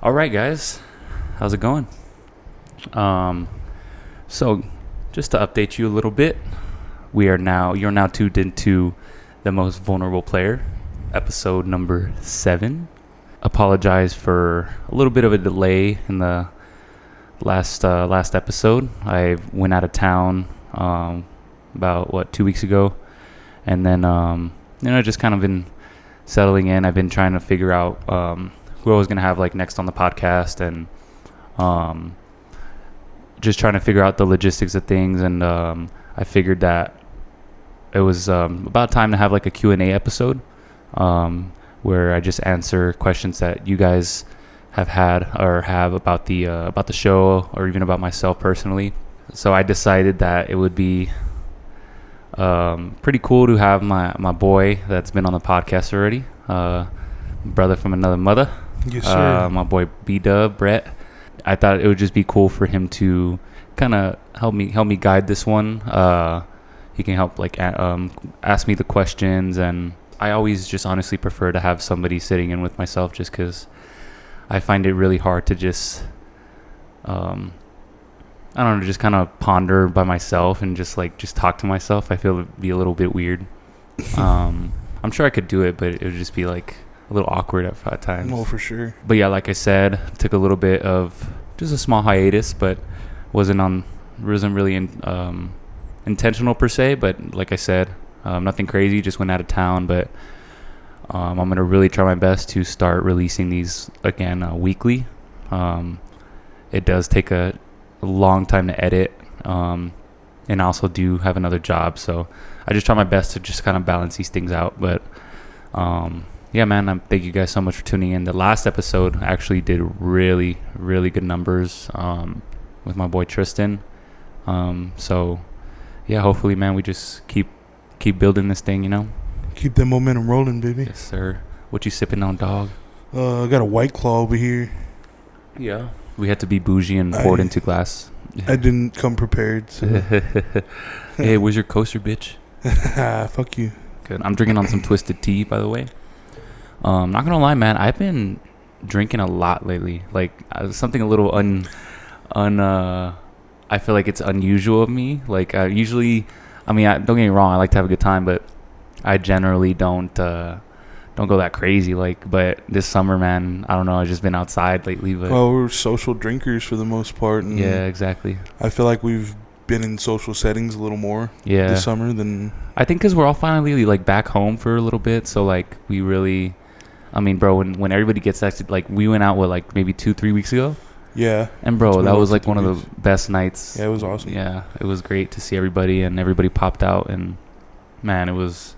All right, guys, how's it going? So just to update you a little bit, you're now tuned into the most vulnerable player, episode number 7. Apologize for a little bit of a delay in the last episode. I went out of town about 2 weeks ago, and then just kind of been settling in. I've been trying to figure out who I was gonna have like next on the podcast, and just trying to figure out the logistics of things. And I figured that it was about time to have like a Q&A episode where I just answer questions that you guys have had or have about the show, or even about myself personally. So I decided that it would be pretty cool to have my boy that's been on the podcast already, brother from another mother. Yes, sir. My boy B-Dub, Brett. I thought it would just be cool for him to kind of help me guide this one. He can help like ask me the questions, and I always just honestly prefer to have somebody sitting in with myself, just because I find it really hard to just I don't know, just kind of ponder by myself and just talk to myself. I feel it'd be a little bit weird. I'm sure I could do it, but it would just be like a little awkward at times. Oh, for sure. But yeah, like I said, took a little bit of just a small hiatus, but wasn't really intentional per se. But like I said, nothing crazy. Just went out of town, but I'm gonna really try my best to start releasing these again weekly. It does take a long time to edit, and I also do have another job, so I just try my best to just kind of balance these things out. But yeah, man, thank you guys so much for tuning in. The last episode actually did really, really good numbers with my boy Tristan. So yeah, hopefully, man, we just keep building this thing, you know. Keep that momentum rolling, baby. Yes, sir. What you sipping on, dog? I got a White Claw over here. Yeah. We had to be bougie and pour it into glass. I didn't come prepared. So. Hey, where's your coaster, bitch? Fuck you. Good. I'm drinking on some twisted tea, by the way. Not gonna lie, man. I've been drinking a lot lately. Like something a little I feel like it's unusual of me. Like usually, don't get me wrong. I like to have a good time, but I generally don't go that crazy. Like, but this summer, man, I don't know. I've just been outside lately. But well, we're social drinkers for the most part. And yeah, exactly. I feel like we've been in social settings a little more this summer than. I think because we're all finally like back home for a little bit. So like we really, bro, when everybody gets acted, like we went out like maybe 2-3 weeks ago. Yeah. And bro, that was like one of the best nights. Yeah, it was awesome. Yeah, it was great to see everybody, and everybody popped out, and man, it was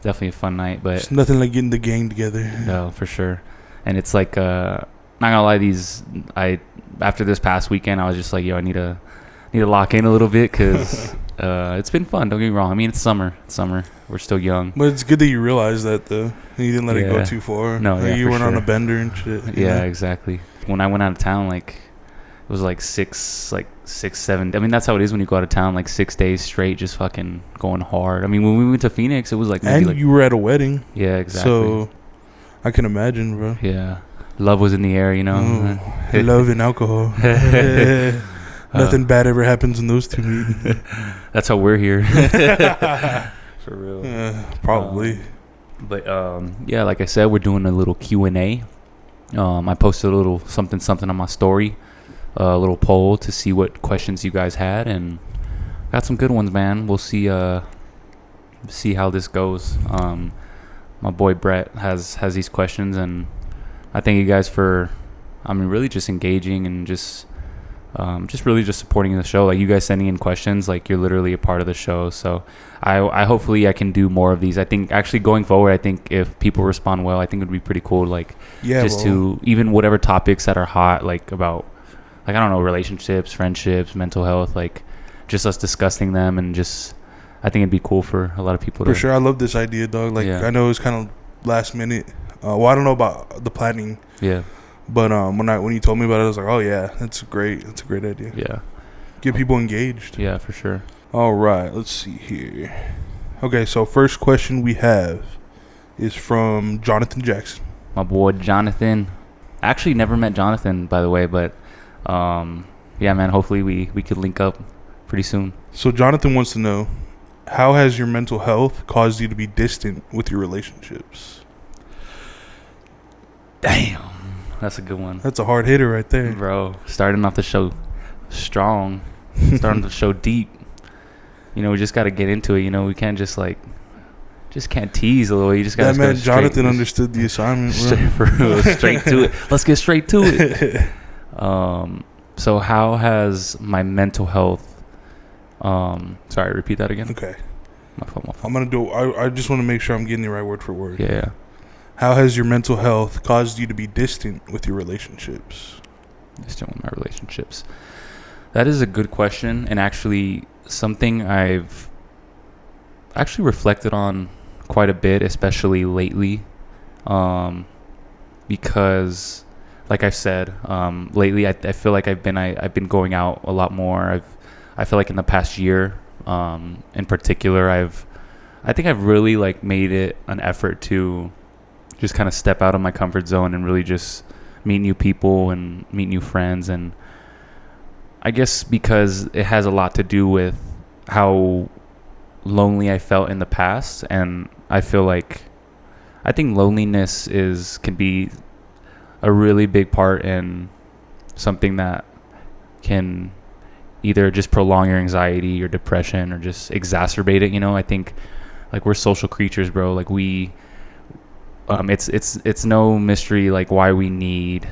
definitely a fun night. But it's nothing like getting the gang together. No, for sure. And it's like not gonna lie, after this past weekend, I was just like, yo, I need to lock in a little bit, because it's been fun. Don't get me wrong. It's summer. We're still young. But it's good that you realized that, though. You didn't let it go too far. No, like you went on a bender and shit. Yeah, exactly. When I went out of town, like it was like 6-7. That's how it is when you go out of town, like 6 days straight, just fucking going hard. When we went to Phoenix, it was like maybe and you were at a wedding. Yeah, exactly. So I can imagine, bro. Yeah, love was in the air, you know. Love and alcohol. Nothing bad ever happens in those two meetings. That's how we're here. For real. Probably. But yeah, like I said, we're doing a little Q&A. I posted a little something on my story, a little poll to see what questions you guys had, and got some good ones, man. We'll see how this goes. My boy Brett has these questions, and I thank you guys for really just engaging and just really just supporting the show. Like, you guys sending in questions, like you're literally a part of the show. So I hopefully I can do more of these. I think actually going forward, I think if people respond well, I think it would be pretty cool. Like, to even whatever topics that are hot, like about, like, I don't know, relationships, friendships, mental health, like just us discussing them, and just, I think it'd be cool for a lot of people. For sure. I love this idea, dog. Like, I know it's kind of last minute. I don't know about the planning. Yeah. But when you told me about it, I was like, oh yeah, that's a great idea. Yeah. Get people engaged. Yeah, for sure. All right, let's see here. Okay, so first question we have is from Jonathan Jackson. My boy Jonathan. Actually, never met Jonathan, by the way, but yeah, man. Hopefully, we could link up pretty soon. So Jonathan wants to know, how has your mental health caused you to be distant with your relationships? Damn, that's a good one. That's a hard hitter right there, bro. Starting off the show strong, starting the show deep. You know, we just got to get into it. You know, we can't just can't tease a little. You just got to. That man, Jonathan understood the assignment. Straight to it. Let's get straight to it. So how has my mental health? Sorry, repeat that again. Okay. My fault. I'm gonna do. I just want to make sure I'm getting the right word for word. Yeah. How has your mental health caused you to be distant with your relationships? Distant with my relationships. That is a good question, and actually something I've actually reflected on quite a bit, especially lately, because, like I said, lately I feel like I've been going out a lot more. I feel like in the past year, in particular, I think I've really like made it an effort to just kind of step out of my comfort zone and really just meet new people and meet new friends. And I guess because it has a lot to do with how lonely I felt in the past, and I think loneliness can be a really big part in something that can either just prolong your anxiety, your depression, or just exacerbate it. You know, I think like we're social creatures, bro. Like it's no mystery like why we need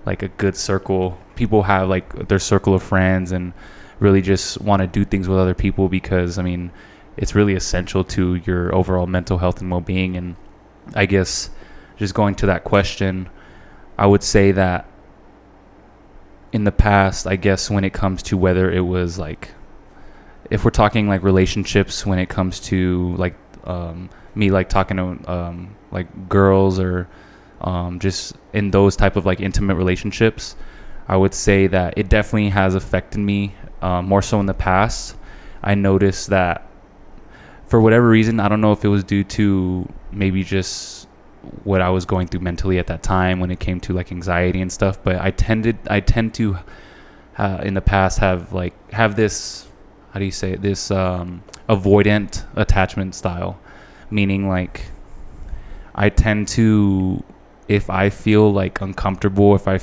like a good circle. People have like their circle of friends and really just want to do things with other people because, I mean, it's really essential to your overall mental health and well-being. And I guess just going to that question, I would say that in the past, I guess when it comes to whether it was like, if we're talking like relationships, when it comes to like me like talking to like girls or just in those type of like intimate relationships, I would say that it definitely has affected me more so in the past. I noticed that for whatever reason, I don't know if it was due to maybe just what I was going through mentally at that time when it came to like anxiety and stuff, but I tend to in the past have this, how do you say it, this avoidant attachment style, meaning like I tend to, if I feel like uncomfortable, if I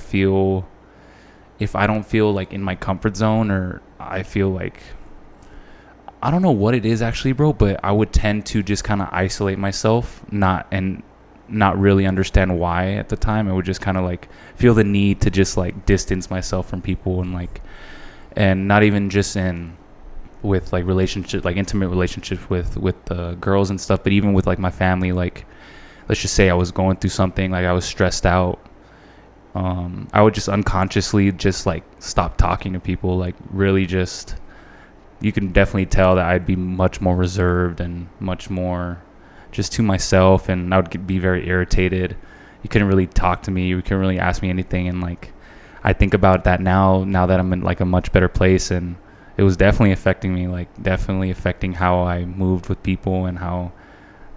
don't feel like in my comfort zone, or I feel like, I don't know what it is actually, bro, but I would tend to just kind of isolate myself, not really understand why at the time. I would just kind of like feel the need to just like distance myself from people, and not even just with like relationships, like intimate relationships with girls and stuff, but even with like my family. Like, let's just say I was going through something, like I was stressed out. I would just unconsciously just like stop talking to people, like really just, you can definitely tell that I'd be much more reserved and much more just to myself, and I would be very irritated. You couldn't really talk to me, you couldn't really ask me anything, and like I think about that now that I'm in like a much better place, and it was definitely affecting me, like definitely affecting how I moved with people and how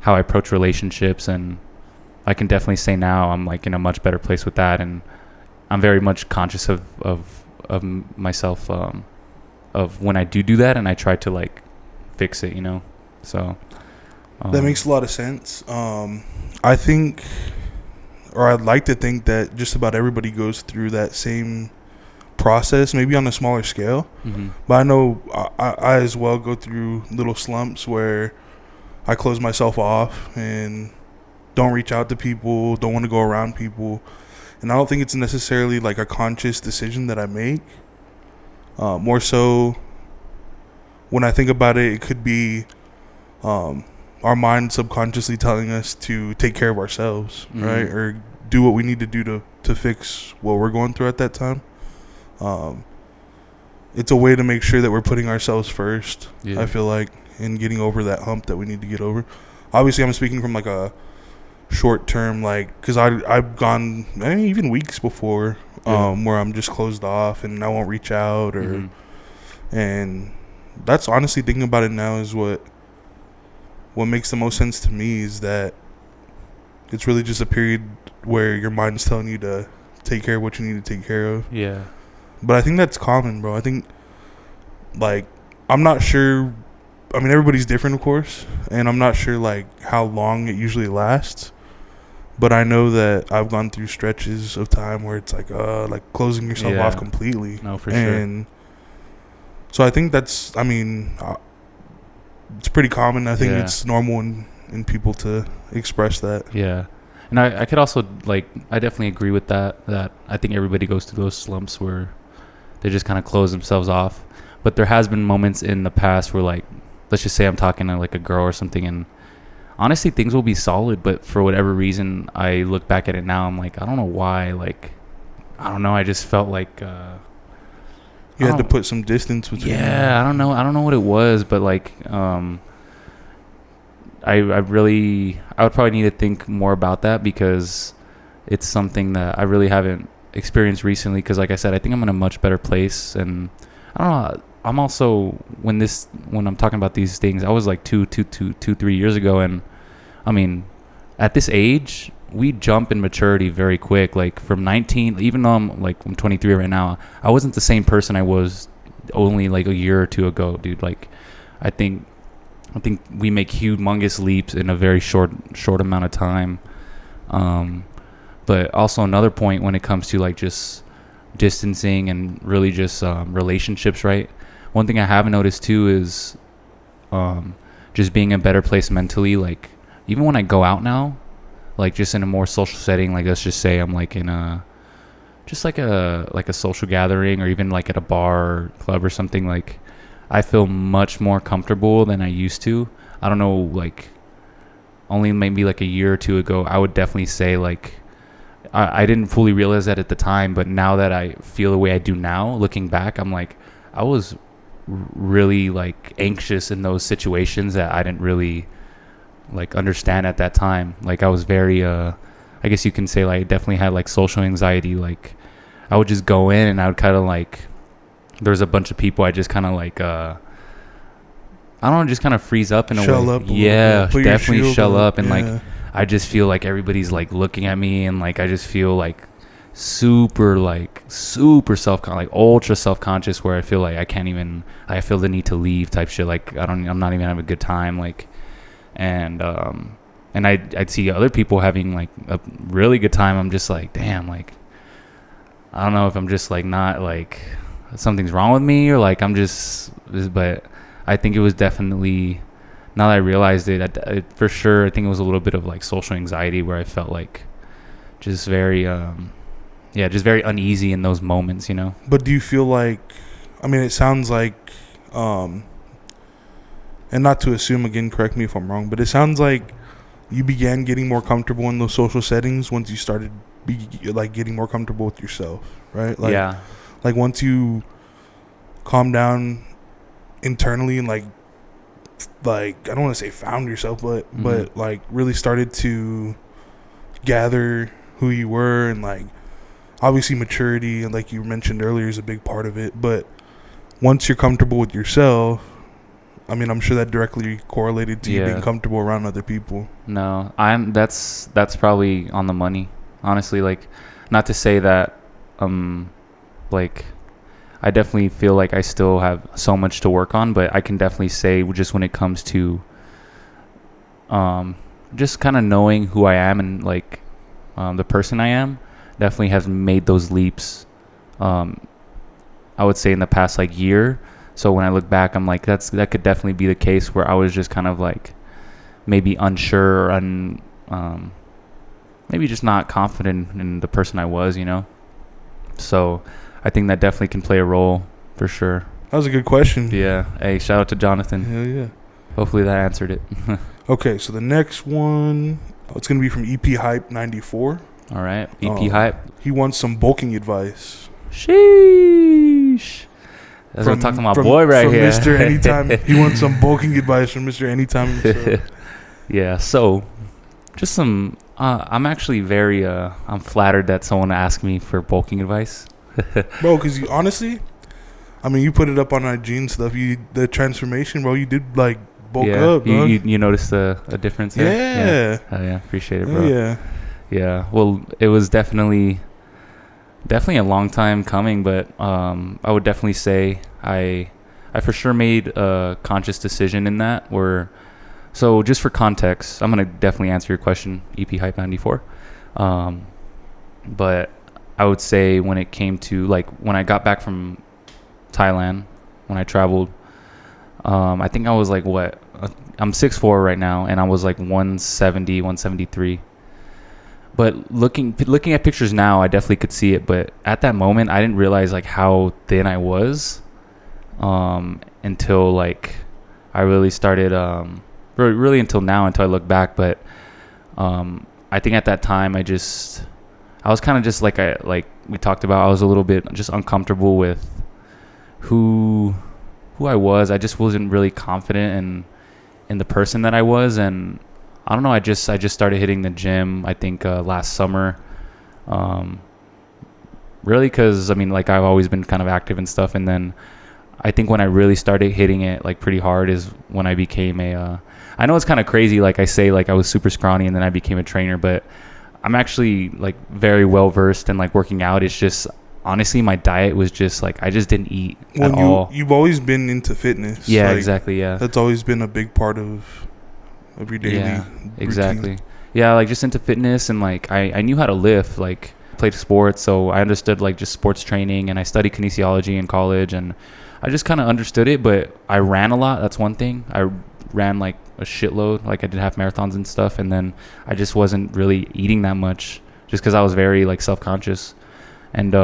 I approach relationships. And I can definitely say now I'm like in a much better place with that, and I'm very much conscious of myself, of when I do that, and I try to like fix it, you know. So that makes a lot of sense. I think, or I'd like to think, that just about everybody goes through that same process, maybe on a smaller scale. Mm-hmm. But I know I as well go through little slumps where I close myself off and don't reach out to people, don't want to go around people. And I don't think it's necessarily like a conscious decision that I make. More so, when I think about it, it could be our mind subconsciously telling us to take care of ourselves, mm-hmm. right? Or do what we need to do to fix what we're going through at that time. It's a way to make sure that we're putting ourselves first, I feel like, and getting over that hump that we need to get over. Obviously, I'm speaking from like a short term, like, because I've gone even weeks before where I'm just closed off and I won't reach out, or mm-hmm. and that's honestly, thinking about it now, is what makes the most sense to me, is that it's really just a period where your mind's telling you to take care of what you need to take care of. Yeah. But I think that's common, bro. I think, like, I'm not sure. I mean, everybody's different, of course, and I'm not sure like how long it usually lasts. But I know that I've gone through stretches of time where it's like closing yourself off completely. No, for and so I think that's, I mean, it's pretty common. I think it's normal in people to express that. Yeah. And I could also, like, I definitely agree with that I think everybody goes through those slumps where they just kind of close themselves off. But there has been moments in the past where, like, let's just say I'm talking to, like, a girl or something, and honestly, things will be solid, but for whatever reason, I look back at it now, I'm like, I don't know why, like, I don't know, I just felt like, you had to put some distance between them. I don't know what it was, but, like, I would probably need to think more about that, because it's something that I really haven't experienced recently, because, like I said, I think I'm in a much better place, and I don't know, I'm also, when I'm talking about these things, I was like 3 years ago, and I mean, at this age, we jump in maturity very quick. Like, from 19, even though I'm 23 right now, I wasn't the same person I was only like a year or two ago, dude. Like, I think we make humongous leaps in a very short amount of time. But also another point when it comes to, like, just distancing and really just relationships, right? One thing I have noticed too is just being in a better place mentally. Like, even when I go out now, like, just in a more social setting, like, let's just say I'm like in a social gathering, or even like at a bar or club or something, like, I feel much more comfortable than I used to. I don't know, like, only maybe like a year or two ago, I would definitely say, like, I didn't fully realize that at the time, but now that I feel the way I do now, looking back, I'm like, I was really, like, anxious in those situations that I didn't really, like, understand at that time. Like, I was very I guess you can say, like, I definitely had, like, social anxiety. Like, I would just go in and I would kind of, like, there's a bunch of people, I just kind of, like, I don't know, just kind of freeze up in a shell way. Up a yeah, definitely shell up, and yeah. like, I just feel like everybody's, like, looking at me, and, like, I just feel like super ultra self-conscious, where I feel like I feel the need to leave type shit. Like, I'm not even having a good time, like, and I'd see other people having, like, a really good time. I'm just like, damn, like, I don't know if I'm just, like, not, like, something's wrong with me, or, like, I'm just, but I think it was definitely, now that I realized it, for sure, I think it was a little bit of, like, social anxiety, where I felt like just very just very uneasy in those moments, you know. But do you feel like, I mean, it sounds like, and not to assume, again, correct me if I'm wrong, but it sounds like you began getting more comfortable in those social settings once you started getting more comfortable with yourself, right? Like, yeah. Like, once you calm down internally and, like I don't want to say found yourself, but like, really started to gather who you were, and, like, obviously maturity, and, like you mentioned earlier, is a big part of it. But once you're comfortable with yourself, I mean, I'm sure that directly correlated to you being comfortable around other people. No, that's probably on the money, honestly. Like, not to say that, like, I definitely feel like I still have so much to work on, but I can definitely say, just when it comes to, just kind of knowing who I am, and, like, the person I am, definitely has made those leaps, I would say, in the past, like, year. So when I look back, I'm like, that could definitely be the case, where I was just kind of, like, maybe unsure, maybe just not confident in the person I was, you know. So I think that definitely can play a role, for sure. That was a good question. Yeah. Hey, shout out to Jonathan. Hell yeah. Hopefully that answered it. Okay, so the next one, it's going to be from EP Hype 94. All right. EP Hype. He wants some bulking advice. Sheesh. That's what I'm talking to my boy right here. Mr. Anytime. He wants some bulking advice from Mr. Anytime himself. Yeah, so just some, I'm actually very, I'm flattered that someone asked me for bulking advice. Bro, because you, honestly, I mean, you put it up on IG and stuff. The transformation, bro, you did, like, bulk up, bro. You noticed a difference there? Yeah. Oh, yeah. Appreciate it, bro. Yeah. Yeah. Well, it was definitely, Definitely a long time coming, but I would definitely say I for sure made a conscious decision in that. Where so just for context, I'm gonna definitely answer your question, EP Hype 94. Um, but I would say when it came to like when I got back from Thailand, when I traveled, I think I was like what I'm 6'4" right now, and I was like 170, 173. But looking at pictures now, I definitely could see it. But at that moment, I didn't realize like how thin I was until like I really started really until now, until I look back. But I think at that time I was kind of just like we talked about, I was a little bit just uncomfortable with who I was. I just wasn't really confident in the person that I was. And I don't know, I just started hitting the gym, I think last summer. Really, because I mean, like, I've always been kind of active and stuff. And then I think when I really started hitting it like pretty hard is when I became I know it's kind of crazy, like I say, like I was super scrawny and then I became a trainer, but I'm actually like very well versed in like working out. It's just honestly my diet was just like I just didn't eat at all. You've always been into fitness. Yeah, like, exactly. Yeah, that's always been a big part of your daily exactly. routine. Yeah, like just into fitness. And like I knew how to lift, like played sports, so I understood like just sports training, and I studied kinesiology in college, and I just kind of understood it. But I ran a lot, that's one thing. I ran like a shitload, like I did half marathons and stuff. And then I just wasn't really eating that much just because I was very like self-conscious. And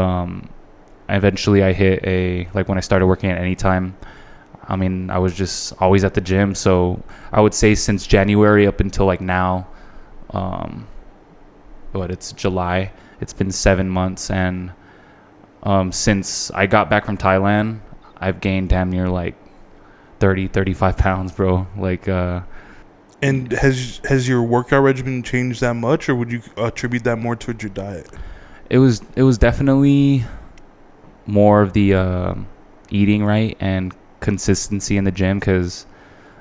eventually I hit like when I started working at Anytime, I mean, I was just always at the gym. So I would say since January up until like now, it's July, it's been 7 months. And since I got back from Thailand, I've gained damn near like 35 pounds, bro. Like and has your workout regimen changed that much, or would you attribute that more towards your diet? it was definitely more of the eating right and consistency in the gym. Because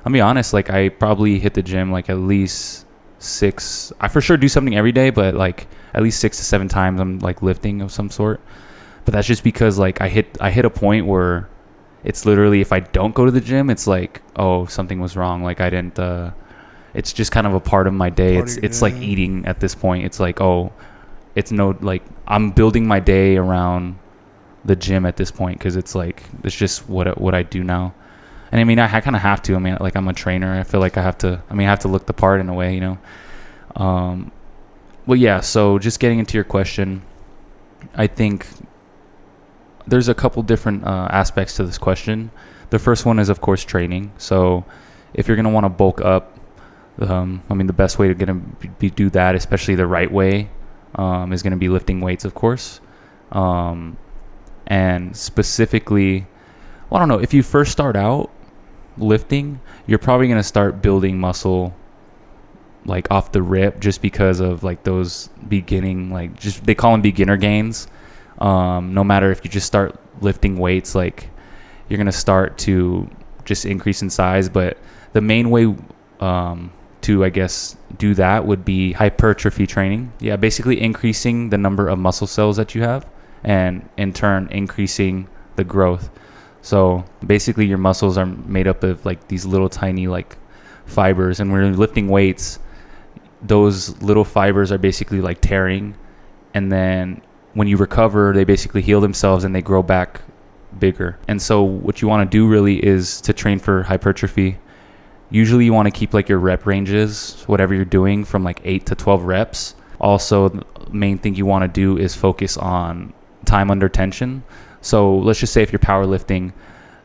I'll be honest, like I probably hit the gym like at least I for sure do something every day, but like at least 6 to 7 times I'm like lifting of some sort. But that's just because like I hit a point where it's literally, if I don't go to the gym, it's like, oh, something was wrong. Like I didn't it's just kind of a part of my day. It's like eating at this point. It's like, oh, it's no, like I'm building my day around the gym at this point, because it's like it's just what I do now. And I mean, I kind of have to. I mean, like I'm a trainer. I feel like I have to look the part in a way, you know. Well, yeah. So just getting into your question, I think there's a couple different aspects to this question. The first one is, of course, training. So if you're gonna want to bulk up, I mean, the best way to do that, especially the right way, is gonna be lifting weights, of course. And specifically, well, I don't know, if you first start out lifting, you're probably going to start building muscle like off the rip, just because of like those beginning, like just they call them beginner gains. No matter if you just start lifting weights, like you're going to start to just increase in size. But the main way to, I guess, do that would be hypertrophy training. Yeah, basically increasing the number of muscle cells that you have, and in turn increasing the growth. So basically your muscles are made up of like these little tiny like fibers, and when you're lifting weights, those little fibers are basically like tearing, and then when you recover, they basically heal themselves and they grow back bigger. And so what you want to do really is to train for hypertrophy. Usually you want to keep like your rep ranges, whatever you're doing, from like 8 to 12 reps. Also, the main thing you want to do is focus on time under tension. So let's just say if you're powerlifting,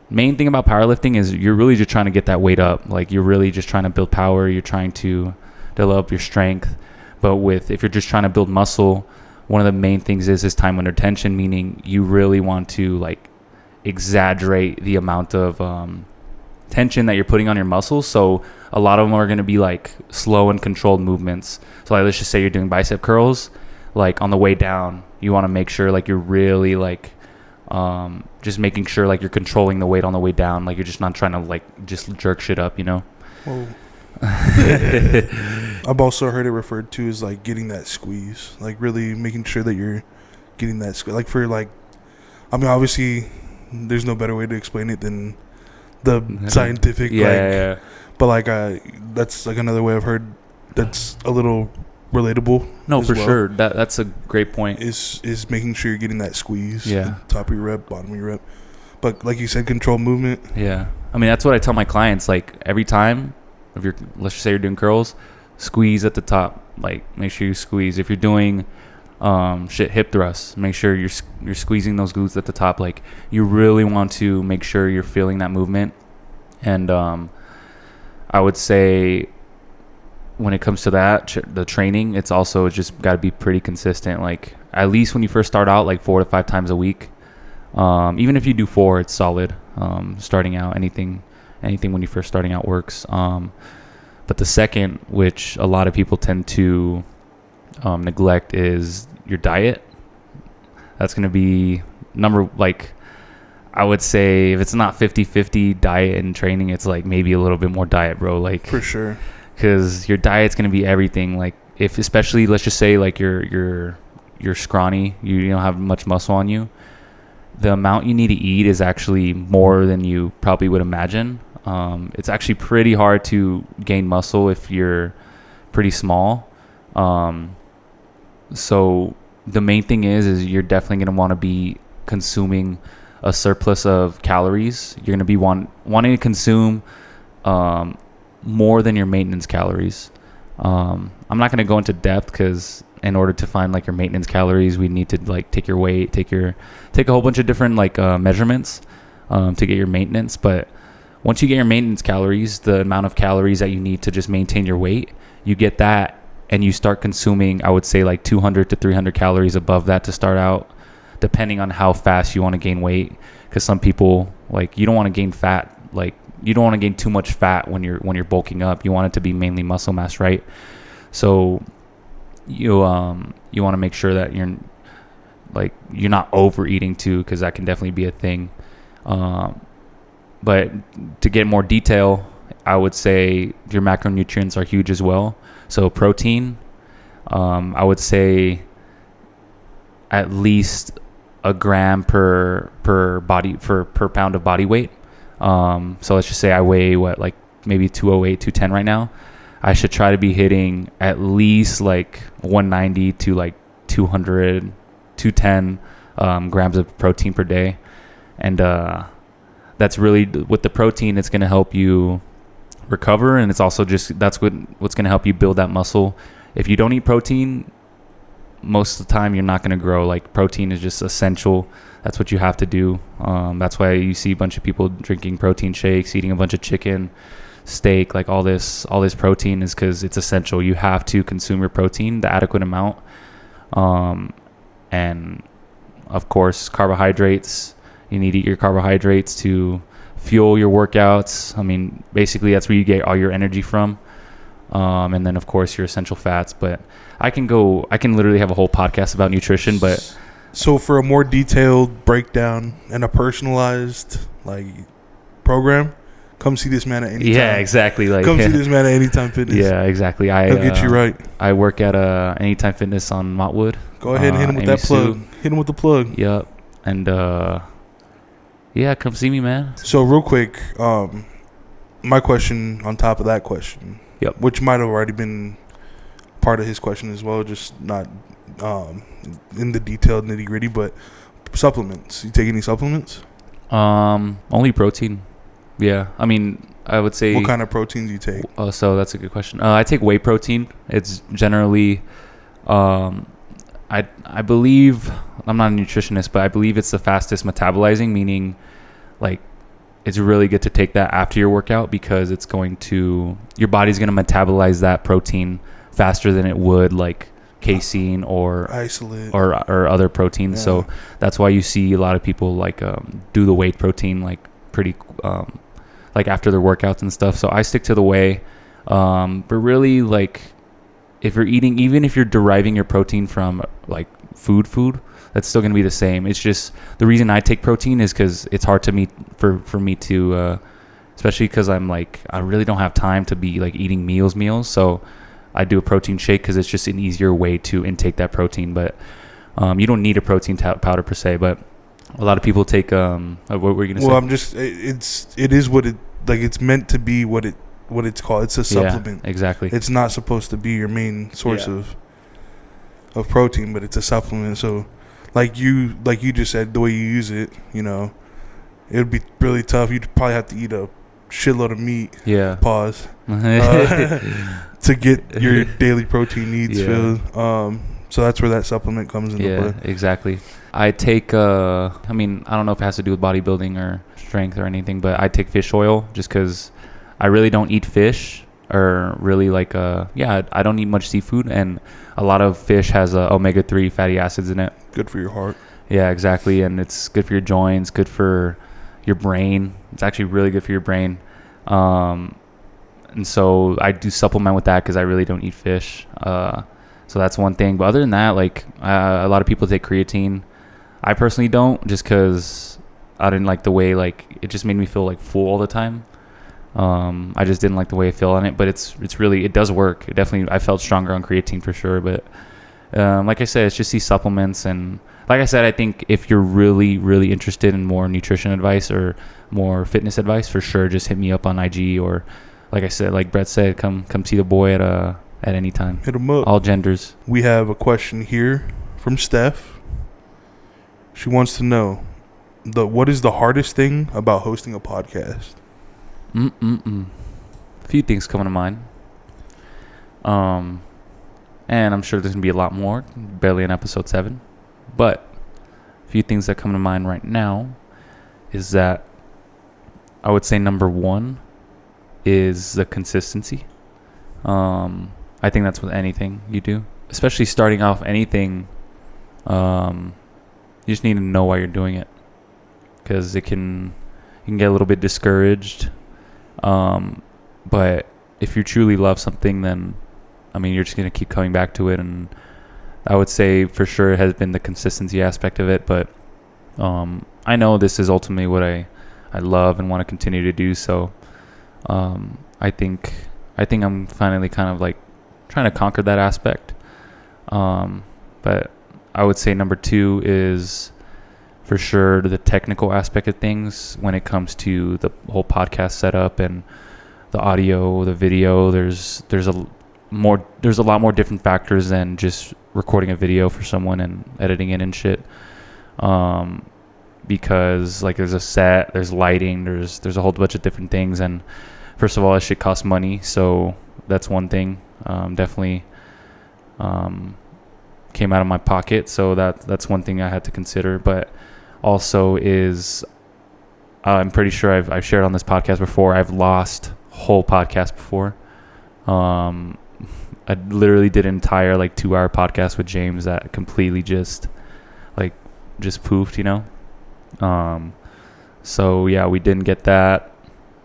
main thing about powerlifting is you're really just trying to get that weight up. Like you're really just trying to build power. You're trying to develop your strength. But if you're just trying to build muscle, one of the main things is time under tension, meaning you really want to like exaggerate the amount of tension that you're putting on your muscles. So a lot of them are going to be like slow and controlled movements. So like, let's just say you're doing bicep curls, like on the way down, you want to make sure like you're really like just making sure like you're controlling the weight on the way down. Like you're just not trying to like just jerk shit up, you know? Whoa. I've also heard it referred to as like getting that squeeze, like really making sure that you're getting that like for like, I mean, obviously, there's no better way to explain it than the scientific. Yeah. But like, that's like another way I've heard that's a little relatable. No, for sure. That's a great point. Is making sure you're getting that squeeze. Yeah. Top of your rep, bottom of your rep. But like you said, control movement. Yeah. I mean, that's what I tell my clients. Like every time, let's just say you're doing curls, squeeze at the top. Like make sure you squeeze. If you're doing hip thrusts, make sure you're squeezing those glutes at the top. Like you really want to make sure you're feeling that movement. And I would say when it comes to that, the training, it's also just got to be pretty consistent. Like at least when you first start out, like 4 to 5 times a week. Even if you do 4, it's solid. Starting out, anything when you're first starting out works. But the second, which a lot of people tend to neglect, is your diet. That's going to be I would say if it's not 50-50 diet and training, it's like maybe a little bit more diet, bro. Like for sure. Because your diet's going to be everything. Like especially let's just say like you're scrawny, you don't have much muscle on you. The amount you need to eat is actually more than you probably would imagine. It's actually pretty hard to gain muscle if you're pretty small. So the main thing is you're definitely going to want to be consuming a surplus of calories. You're going to be wanting to consume more than your maintenance calories. I'm not going to go into depth because in order to find like your maintenance calories, we need to like take your weight, take a whole bunch of different like measurements to get your maintenance. But once you get your maintenance calories, the amount of calories that you need to just maintain your weight, you get that and you start consuming, I would say like 200 to 300 calories above that to start out, depending on how fast you want to gain weight. Because some people, like, you don't want to gain fat, like you don't want to gain too much fat when you're bulking up. You want it to be mainly muscle mass, right? So you want to make sure that you're not overeating too, because that can definitely be a thing. But to get more detail, I would say your macronutrients are huge as well. So protein, I would say at least a gram per pound of body weight. So let's just say I weigh maybe 208, 210 right now. I should try to be hitting at least like 190 to like 200, 210 grams of protein per day. And that's really, with the protein, it's going to help you recover. And it's also just, that's what's going to help you build that muscle. If you don't eat protein, most of the time you're not going to grow. Like protein is just essential. That's what you have to do. That's why you see a bunch of people drinking protein shakes, eating a bunch of chicken, steak, like all this protein is because it's essential. You have to consume your protein, the adequate amount. And of course, carbohydrates. You need to eat your carbohydrates to fuel your workouts. I mean, basically that's where you get all your energy from. And then of course your essential fats. But I can literally have a whole podcast about nutrition. But so for a more detailed breakdown and a personalized like program, come see this man at Anytime. Yeah, exactly. Like come see this man at Anytime Fitness. Yeah, exactly. He'll get you right. I work at Anytime Fitness on Montwood. Go ahead and hit him with that plug. Hit him with the plug. Yep. And yeah, come see me, man. So real quick, my question on top of that question. Yep. Which might have already been part of his question as well, just not in the detailed nitty gritty. But supplements. You take any supplements? Only protein. Yeah, I mean, I would say. What kind of protein do you take? So that's a good question. I take whey protein. It's generally, I believe, I'm not a nutritionist, but I believe it's the fastest metabolizing, meaning, like, it's really good to take that after your workout because it's your body's going to metabolize that protein faster than it would like casein or isolate or other proteins. Yeah. So that's why you see a lot of people like do the whey protein like pretty like after their workouts and stuff. So I stick to the whey. But really, like, if you're eating, even if you're deriving your protein from like food, that's still going to be the same. It's just the reason I take protein is because it's hard to for me to, especially because I'm like, I really don't have time to be like eating meals. So I do a protein shake because it's just an easier way to intake that protein. But You don't need a protein powder per se, but a lot of people take what were you gonna say? Well, it is what it like. It's meant to be what it's called. It's a supplement. Yeah, exactly. It's not supposed to be your main source of protein, but it's a supplement. So, like you just said, the way you use it, it would be really tough. You'd probably have to eat a shitload of meat. Yeah. Pause. To get your daily protein needs filled. So that's where that supplement comes into play. Yeah, exactly. I take, I don't know if it has to do with bodybuilding or strength or anything, but I take fish oil just because I really don't eat fish or really I don't eat much seafood, and a lot of fish has omega-3 fatty acids in it. Good for your heart. Yeah, exactly. And it's good for your joints, good for your brain. It's actually really good for your brain. And so I do supplement with that because I really don't eat fish. So that's one thing. But other than that, a lot of people take creatine. I personally don't, just because I didn't like the way, it just made me feel full all the time. I just didn't like the way I feel on it. But it does work. I felt stronger on creatine for sure. But like I said, it's just these supplements. And like I said, I think if you're really, really interested in more nutrition advice or more fitness advice, for sure, just hit me up on IG, or like I said, like Brett said, come see the boy at any time. Hit him up. All genders. We have a question here from Steph. She wants to know what is the hardest thing about hosting a podcast? A few things coming to mind. And I'm sure there's gonna be a lot more. Barely in episode 7, but a few things that come to mind right now is that I would say number 1 is the consistency. I think that's with anything you do, especially starting off anything. You just need to know why you're doing it, because you can get a little bit discouraged. But if you truly love something, then you're just gonna keep coming back to it. And I would say for sure it has been the consistency aspect of it. But I know this is ultimately what I love and want to continue to do. So I think I'm finally kind of trying to conquer that aspect. But I would say number 2 is for sure the technical aspect of things when it comes to the whole podcast setup and the audio, the video. There's a lot more different factors than just recording a video for someone and editing it and shit. Because there's a set, there's lighting, there's a whole bunch of different things, and first of all, it shit costs money, so that's one thing. Definitely came out of my pocket, so that's one thing I had to consider. But also is I'm pretty sure I've shared on this podcast before, I've lost whole podcast before. I literally did an entire 2-hour podcast with James that completely just poofed, so yeah, we didn't get that.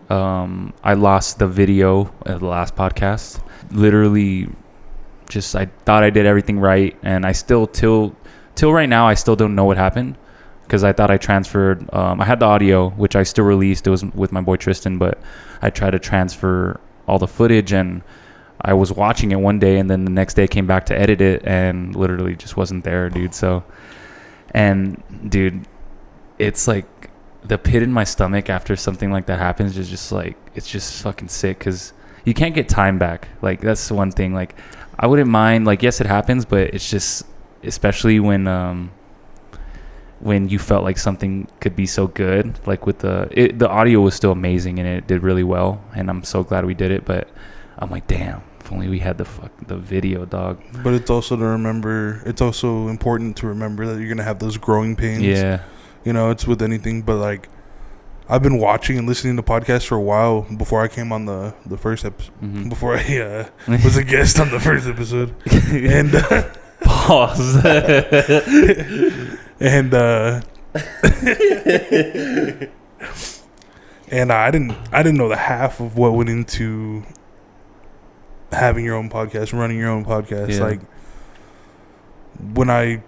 I lost the video of the last podcast. Literally, I thought I did everything right, and I still till right now I still don't know what happened, because I thought I transferred. I had the audio, which I still released. It was with my boy Tristan, but I tried to transfer all the footage, and I was watching it one day, and then the next day I came back to edit it, and literally just wasn't there, dude. So, and dude, it's the pit in my stomach after something like that happens is just it's just fucking sick, because you can't get time back. That's one thing. I wouldn't mind, yes, it happens, but it's just, especially when you felt like something could be so good, with the audio was still amazing and it did really well, and I'm so glad we did it. But I'm damn, if only we had the video, dog. But it's also important to remember that you're gonna have those growing pains. Yeah. It's with anything, but I've been watching and listening to podcasts for a while before I came on the first episode. Mm-hmm. Before I was a guest on the first episode, and pause. and and I didn't know the half of what went into having your own podcast, running your own podcast. Yeah. When I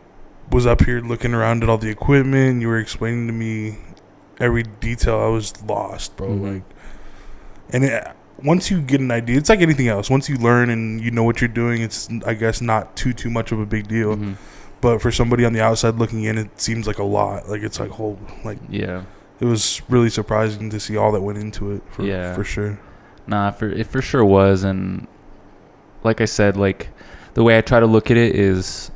was up here looking around at all the equipment, you were explaining to me every detail, I was lost, bro. Mm-hmm. Once you get an idea, it's like anything else. Once you learn and you know what you're doing, it's, I guess, not too much of a big deal. Mm-hmm. but for somebody on the outside looking in, it seems like a lot. Like it's like whole like Yeah. it was really surprising to see all that went into it. For sure. Nah, it for sure was. And like I said, like the way I try to look at it is,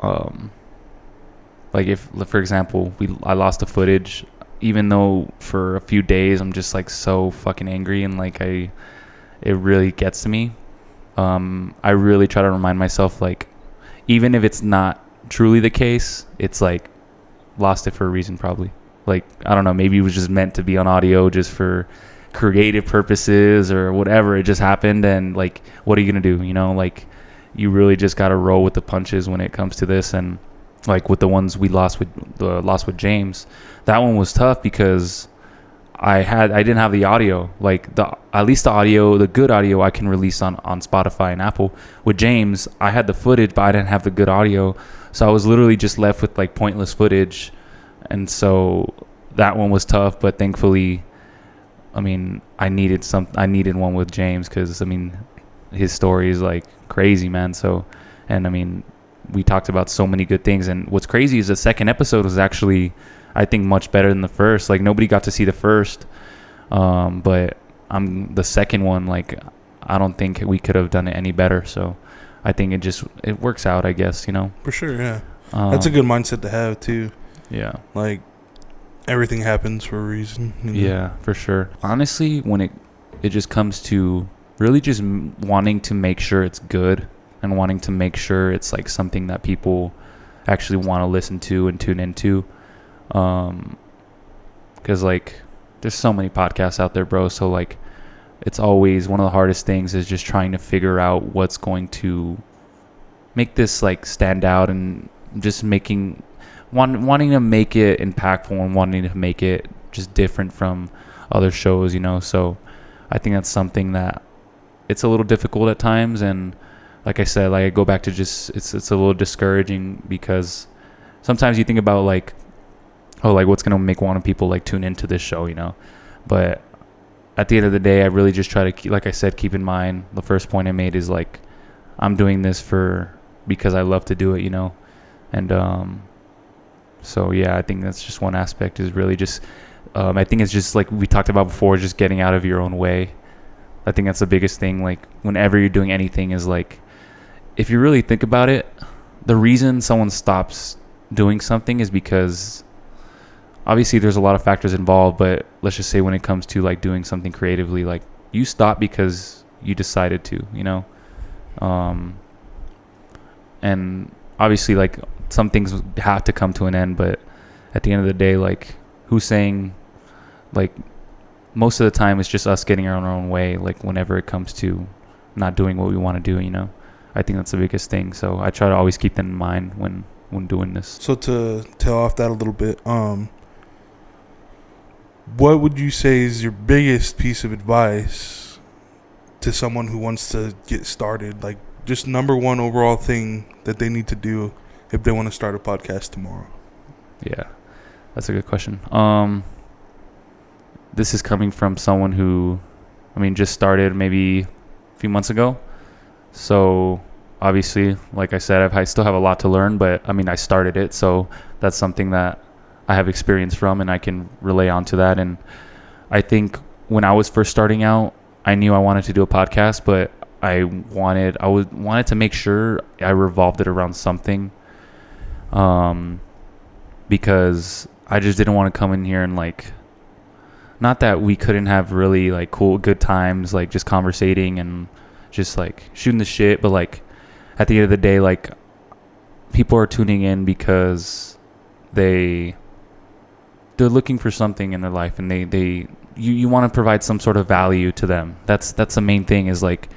like if, for example, I lost the footage, even though for a few days I'm just like so fucking angry and like it really gets to me. I really try to remind myself, like, even if it's not truly the case, it's like lost it for a reason, probably. Like, I don't know, maybe it was just meant to be on audio just for creative purposes or whatever. It just happened, and like, what are you gonna do? You know, like, you really just gotta roll with the punches when it comes to this. And like with the ones we lost with James, that one was tough because I didn't have the audio. Like at least the audio, the good audio, I can release on Spotify and Apple. With James, I had the footage, but I didn't have the good audio, so I was literally just left with like pointless footage. And so that one was tough, but thankfully, I mean, I needed one with James, because I mean, his story is like crazy, man. So, and I mean, we talked about so many good things, and what's crazy is the second episode was actually, I think, much better than the first. Like, nobody got to see the first, but the second one, like, I don't think we could have done it any better. So I think it works out, I guess, you know. For sure, yeah. That's a good mindset to have too. Yeah. Like, everything happens for a reason. You know? Yeah, for sure. Honestly, when it just comes to really just wanting to make sure it's good and wanting to make sure it's like something that people actually want to listen to and tune into. Because like there's so many podcasts out there, bro. So like it's always one of the hardest things is just trying to figure out what's going to make this like stand out, and just wanting to make it impactful and wanting to make it just different from other shows, you know. So I think that's something that it's a little difficult at times. And like I said, like I go back to just it's a little discouraging, because sometimes you think about like, oh, like what's gonna want people like tune into this show, you know. But at the end of the day, I really just try to like I said, keep in mind the first point I made is like, I'm doing this because I love to do it, you know. And so yeah, I think that's just one aspect, is really just I think it's just like we talked about before, just getting out of your own way. I think that's the biggest thing. Like whenever you're doing anything, is like, if you really think about it, the reason someone stops doing something is because obviously there's a lot of factors involved, but let's just say when it comes to like doing something creatively, like you stop because you decided to, you know. And obviously like some things have to come to an end, but at the end of the day, like who's saying, like most of the time it's just us getting our own way, like whenever it comes to not doing what we want to do, you know. I think that's the biggest thing. So I try to always keep that in mind when doing this. So to tail off that a little bit, what would you say is your biggest piece of advice to someone who wants to get started? Like, just number one overall thing that they need to do if they want to start a podcast tomorrow? Yeah, that's a good question. This is coming from someone who, I mean, just started maybe a few months ago. So obviously, like I said, I still have a lot to learn, but I mean, I started it. So that's something that I have experience from, and I can relay onto that. And I think when I was first starting out, I knew I wanted to do a podcast, but I wanted to make sure I revolved it around something, because I just didn't want to come in here and like, not that we couldn't have really like good times, like just conversating and just like shooting the shit, but like at the end of the day, like people are tuning in because they're looking for something in their life, and you want to provide some sort of value to them. That's the main thing, is like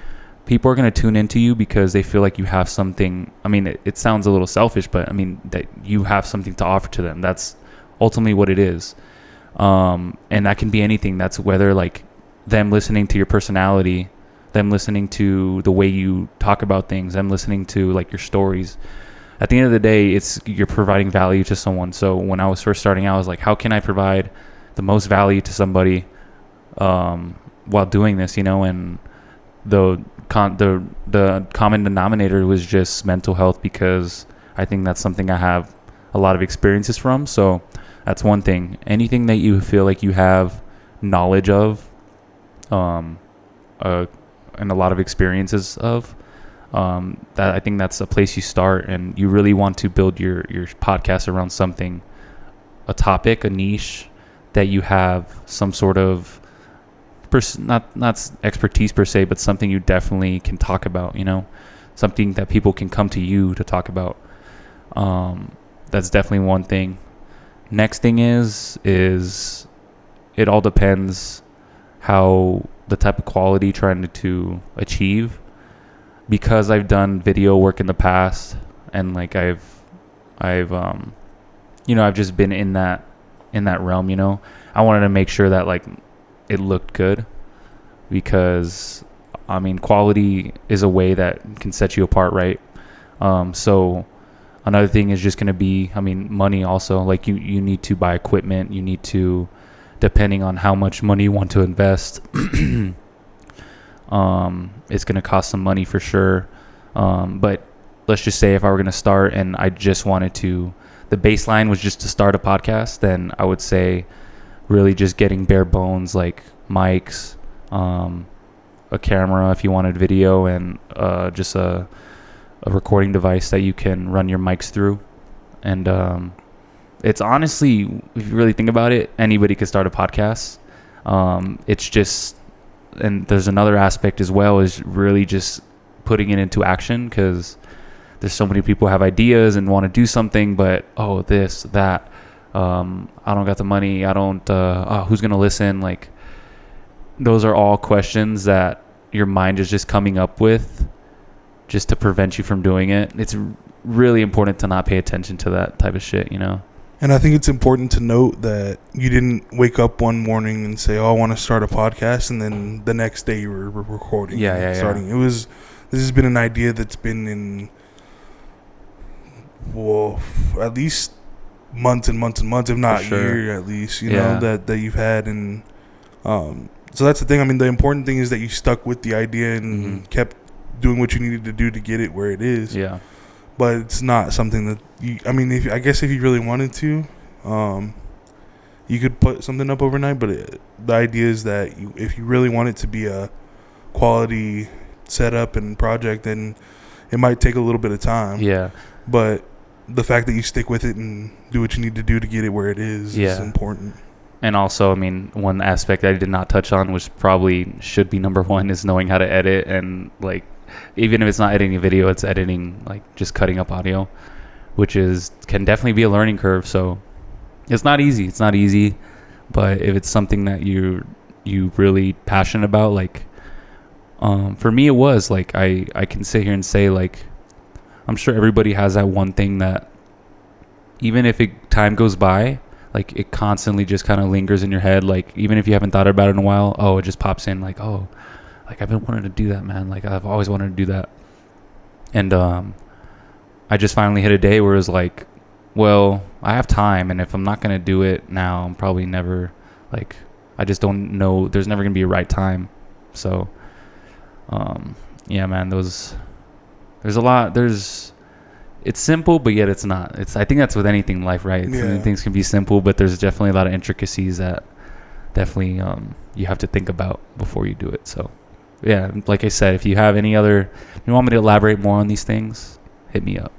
people are going to tune into you because they feel like you have something. I mean, it sounds a little selfish, but I mean that you have something to offer to them. That's ultimately what it is. And that can be anything. That's whether like them listening to your personality, them listening to the way you talk about things, them listening to like your stories. At the end of the day, you're providing value to someone. So when I was first starting out, I was like, how can I provide the most value to somebody while doing this, you know? And the common denominator was just mental health, because I think that's something I have a lot of experiences from. So that's one thing. Anything that you feel like you have knowledge of, and a lot of experiences of, that I think that's a place you start, and you really want to build your podcast around something, a topic, a niche that you have some sort of not expertise per se, but something you definitely can talk about, something that people can come to you to talk about. That's definitely one thing. Next thing is it all depends how the type of quality trying to achieve, because I've done video work in the past, and like I've just been in that realm. I wanted to make sure that like it looked good, because I mean, quality is a way that can set you apart, right? So another thing is just going to be, I mean, money also. Like you need to buy equipment. You need to, depending on how much money you want to invest, it's going to cost some money for sure. But let's just say if I were going to start and I just wanted to, the baseline was just to start a podcast, then I would say really just getting bare bones, like mics, a camera if you wanted video, and just a recording device that you can run your mics through. And it's honestly, if you really think about it, anybody could start a podcast. It's just, and there's another aspect as well, is really just putting it into action, because there's so many people have ideas and want to do something, but this, that, I don't got the money, I don't, who's gonna listen? Like, those are all questions that your mind is just coming up with just to prevent you from doing it. It's really important to not pay attention to that type of shit, And I think it's important to note that you didn't wake up one morning and say, I want to start a podcast, and then the next day you were recording. Starting. This has been an idea that's been in, at least months and months and months, if not year at least, know, that you've had. And so that's the thing. I mean, the important thing is that you stuck with the idea and kept doing what you needed to do to get it where it is. Yeah. But it's not something that if you really wanted to, you could put something up overnight. But the idea is that if you really want it to be a quality setup and project, then it might take a little bit of time. Yeah. But the fact that you stick with it and do what you need to do to get it where it is important. And also, I mean, one aspect that I did not touch on, which probably should be number one, is knowing how to edit. And like, even if it's not editing a video, it's editing, like just cutting up audio, which can definitely be a learning curve. So it's not easy, but if it's something that you really passionate about, like, for me, it was like, I can sit here and say, like, I'm sure everybody has that one thing that even if time goes by, like it constantly just kind of lingers in your head. Like, even if you haven't thought about it in a while, it just pops in, like, like I've been wanting to do that, man. Like I've always wanted to do that. And I just finally hit a day where it was like, well, I have time, and if I'm not going to do it now, I'm probably never, like, I just don't know, there's never going to be a right time. So yeah, man, there's a lot, it's simple, but yet it's not. I think that's with anything in life, right? Things can be simple, but there's definitely a lot of intricacies that definitely you have to think about before you do it. So yeah, like I said, if you have any other, you want me to elaborate more on these things, hit me up.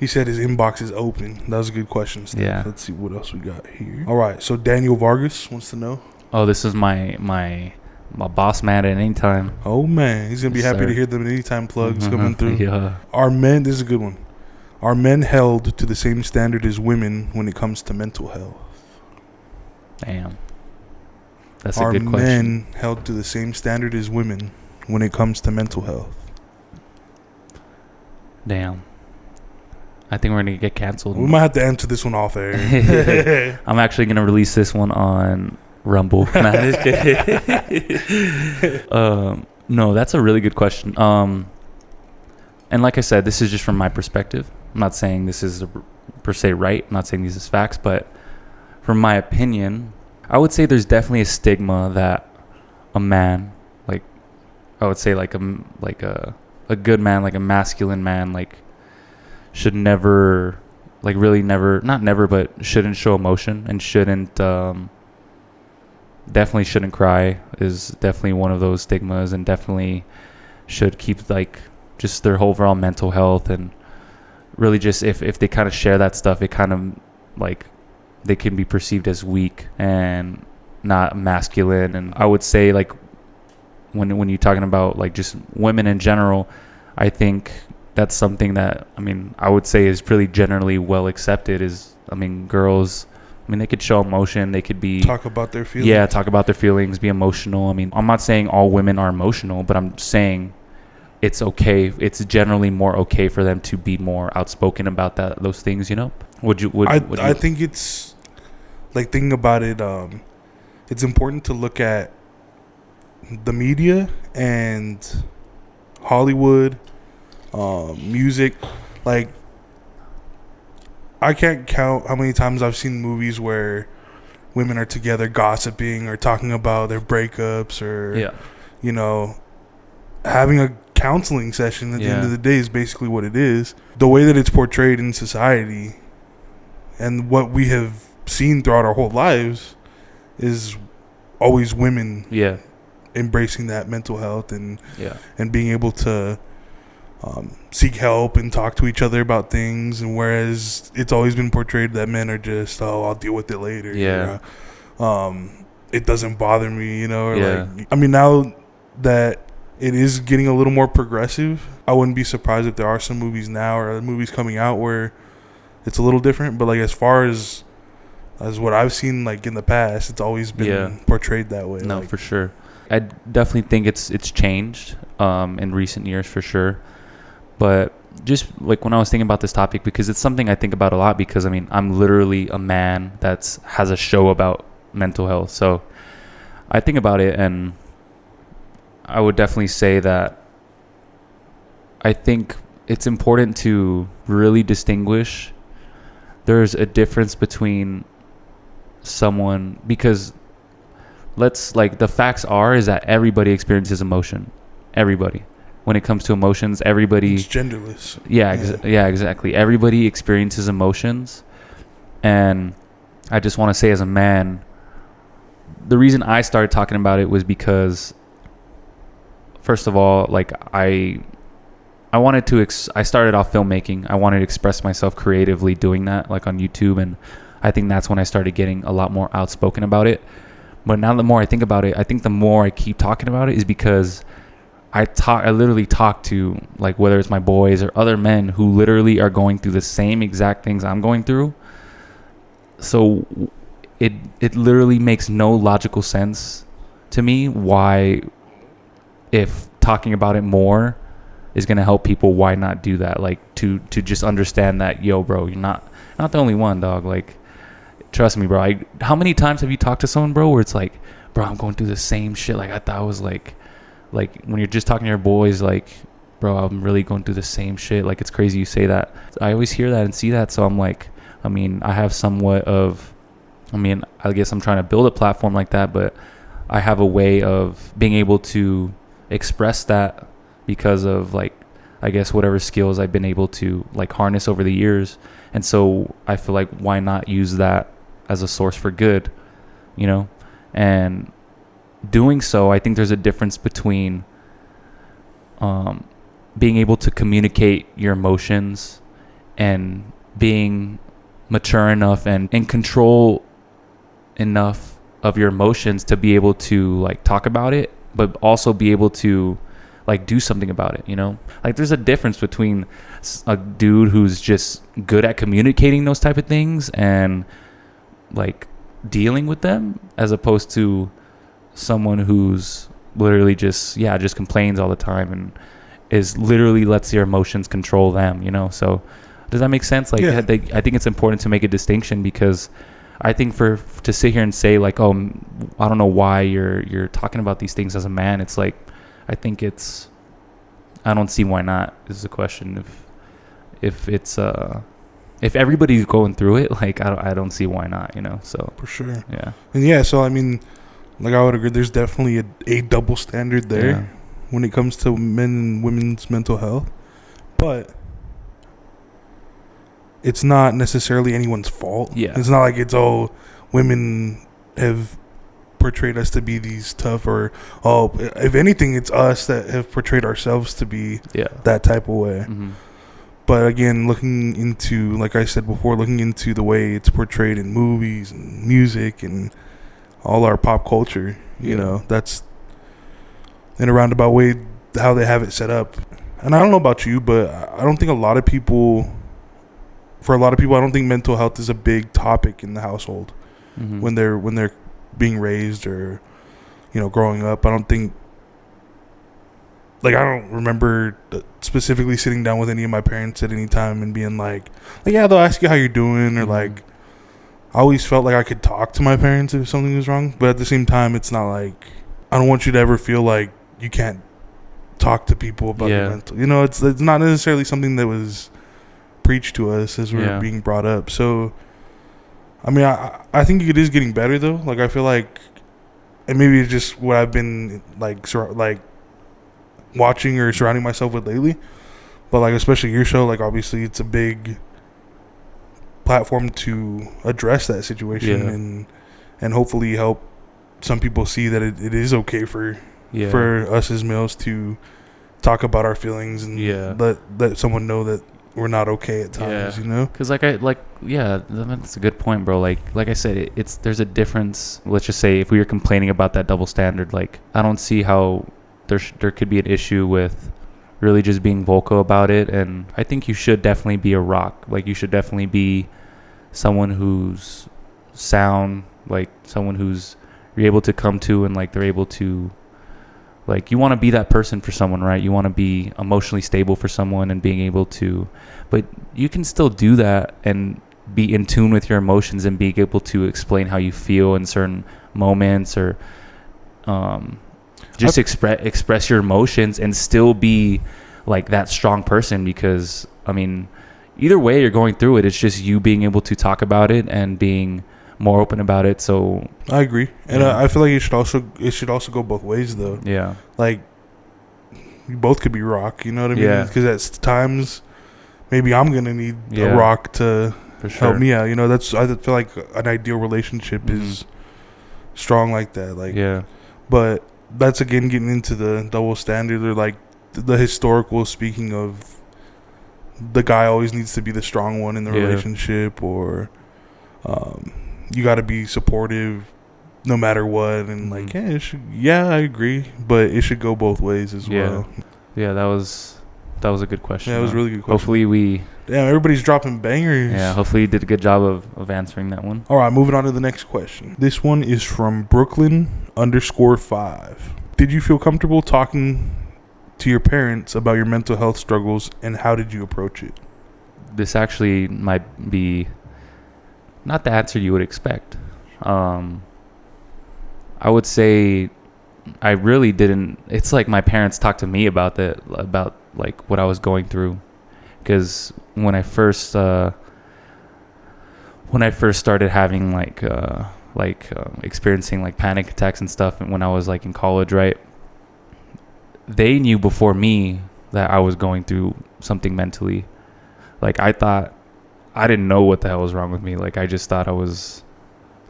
He said his inbox is open. That was a good question, Steph. Yeah. Let's see what else we got here. All right, so Daniel Vargas wants to know. This is my boss man at any time. Oh man, he's gonna be happy to hear them anytime plugs coming through. Yeah. This is a good one. Are men held to the same standard as women when it comes to mental health? Damn. That's a good question. Are men held to the same standard as women when it comes to mental health? Damn. I think we're going to get canceled. We might have to answer this one off air. I'm actually going to release this one on Rumble. No, that's a really good question. And like I said, this is just from my perspective. I'm not saying this is per se right. I'm not saying these is facts, but from my opinion, I would say there's definitely a stigma that a man, like, I would say like a good man, like a masculine man, like, should never, like really never, not never, but shouldn't show emotion and shouldn't, definitely shouldn't cry is definitely one of those stigmas, and definitely should keep like just their overall mental health. And really just if they kind of share that stuff, it kind of like they can be perceived as weak and not masculine. And I would say like when you're talking about like just women in general, I think that's something that, I mean, I would say is pretty generally well accepted is, I mean, girls, I mean, they could show emotion. They could be... Talk about their feelings. Yeah, talk about their feelings, be emotional. I mean, I'm not saying all women are emotional, but I'm saying it's okay. It's generally more okay for them to be more outspoken about those things, you know? I think it's... Like, thinking about it, it's important to look at the media and Hollywood, music. Like, I can't count how many times I've seen movies where women are together gossiping or talking about their breakups or, you know, having a counseling session at the end of the day is basically what it is. The way that it's portrayed in society and what we have seen throughout our whole lives is always women embracing that mental health and being able to seek help and talk to each other about things, and whereas it's always been portrayed that men are just, I'll deal with it later. It doesn't bother me, you know. Or like, I mean, now that it is getting a little more progressive, I wouldn't be surprised if there are some movies now or movies coming out where it's a little different. But like as far as what I've seen, like in the past, it's always been portrayed that way. No, like, for sure. I definitely think it's changed in recent years for sure. But just like when I was thinking about this topic, because it's something I think about a lot, because I mean, I'm literally a man that has a show about mental health. So I think about it, and I would definitely say that I think it's important to really distinguish. There's a difference between someone, because the facts is that everybody experiences emotion. Everybody. When it comes to emotions, everybody... It's genderless. Yeah, exactly. Everybody experiences emotions. And I just want to say, as a man, the reason I started talking about it was because, first of all, like I wanted to... I started off filmmaking. I wanted to express myself creatively doing that, like on YouTube. And I think that's when I started getting a lot more outspoken about it. But now the more I think about it, I think the more I keep talking about it is because... I literally talk to, like, whether it's my boys or other men who literally are going through the same exact things I'm going through. So it literally makes no logical sense to me why, if talking about it more is going to help people, why not do that? Like, to just understand that, yo, bro, you're not the only one, dog. Like, trust me, bro. How many times have you talked to someone, bro, where it's like, bro, I'm going through the same shit. Like, I thought it was like when you're just talking to your boys, like, bro, I'm really going through the same shit. Like, it's crazy you say that. I always hear that and see that. So I'm like, I mean, I have somewhat of, I mean, I guess I'm trying to build a platform like that, but I have a way of being able to express that because of, like, I guess whatever skills I've been able to, like, harness over the years. And so I feel like, why not use that as a source for good, you know? And doing so, I think there's a difference between being able to communicate your emotions and being mature enough and in control enough of your emotions to be able to, like, talk about it, but also be able to, like, do something about it, you know? Like, there's a difference between a dude who's just good at communicating those type of things and, like, dealing with them, as opposed to someone who's literally just complains all the time and is literally lets your emotions control them, you know? So does that make sense? Like, I think it's important to make a distinction, because I think to sit here and say, like, oh, I don't know why you're talking about these things as a man, it's like, I don't see why not is the question. If it's if everybody's going through it, like, I don't see why not, you know? So for sure. Yeah. And so I mean, like, I would agree, there's definitely a double standard there when it comes to men and women's mental health. But it's not necessarily anyone's fault. Yeah. It's not like it's women have portrayed us to be these tough, or if anything, it's us that have portrayed ourselves to be that type of way. Mm-hmm. But again, looking into, like I said before, looking into the way it's portrayed in movies and music and all our pop culture, you know, that's in a roundabout way how they have it set up. And I don't know about you, but I don't think for a lot of people, I don't think mental health is a big topic in the household when they're being raised or, you know, growing up. I don't remember specifically sitting down with any of my parents at any time and being like, yeah, they'll ask you how you're doing, or like, I always felt like I could talk to my parents if something was wrong. But at the same time, it's not like, I don't want you to ever feel like you can't talk to people about your mental. You know, it's not necessarily something that was preached to us as we were being brought up. So, I mean, I think it is getting better though. Like, I feel like, and maybe it's just what I've been like watching or surrounding myself with lately. But like, especially your show, like obviously it's a big platform to address that situation and hopefully help some people see that it is okay for us as males to talk about our feelings and let someone know that we're not okay at times, you know? Because that's a good point, bro. Like I said, there's a difference. Let's just say if we were complaining about that double standard, like I don't see how there could be an issue with really just being vocal about it. And I think you should definitely be a rock. Like you should definitely be someone who's sound, like someone who's you're able to come to, and like they're able to, like, you want to be that person for someone, right? You want to be emotionally stable for someone and being able to, but you can still do that and be in tune with your emotions and be able to explain how you feel in certain moments, or just express your emotions and still be like that strong person. Because I mean, either way you're going through it, it's just you being able to talk about it and being more open about it. So I agree, and I feel like it should also go both ways though. Yeah, like you both could be rock, you know what I mean? Yeah, because at times maybe I'm gonna need a rock to help me out. You know, I feel like an ideal relationship is strong like that. Like but that's again getting into the double standard, or like the historical speaking of the guy always needs to be the strong one in the relationship, or you got to be supportive no matter what, and like I agree, but it should go both ways as well. That was a good question. Yeah, it was a really good question. Hopefully everybody's dropping bangers. Yeah, hopefully you did a good job of answering that one. All right, moving on to the next question. This one is from Brooklyn_5. Did you feel comfortable talking to your parents about your mental health struggles, and how did you approach it? This actually might be not the answer you would expect. I would say I really didn't. It's like my parents talked to me about like what I was going through, because when I first started having like experiencing like panic attacks and stuff, and when I was like in college, right, they knew before me that I was going through something mentally. Like I didn't know what the hell was wrong with me. Like I just thought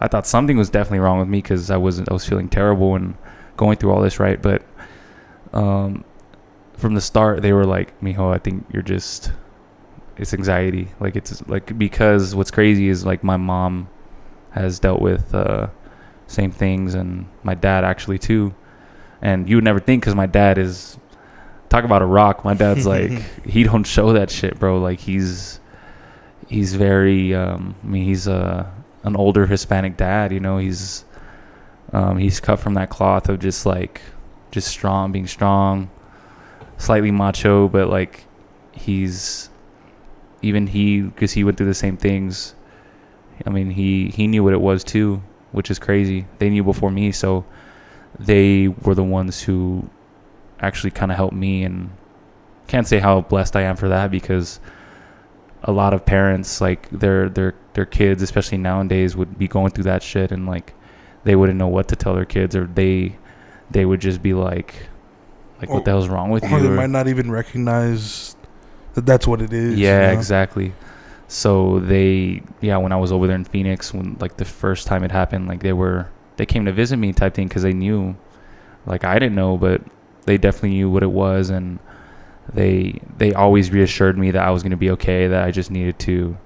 I thought something was definitely wrong with me, because I was feeling terrible and going through all this, right? But from the start, they were like, "Mijo, I think it's anxiety." Like it's like, because what's crazy is like my mom has dealt with same things, and my dad actually too. And you would never think, because my dad is, talk about a rock. My dad's like, he don't show that shit, bro. Like he's very he's an older Hispanic dad, you know. He's cut from that cloth of just strong, being strong, slightly macho, but like because he went through the same things. I mean, he knew what it was too, which is crazy. They knew before me, so they were the ones who actually kind of helped me. And can't say how blessed I am for that, because a lot of parents, like their kids, especially nowadays, would be going through that shit, and like they wouldn't know what to tell their kids, or they would just be like what the hell's wrong with you? Or they might not even recognize that that's what it is. Yeah, you know? Exactly. So when I was over there in Phoenix, when like the first time it happened, like they came to visit me type thing, because they knew, like I didn't know, but they definitely knew what it was, and they always reassured me that I was going to be okay, that I just needed to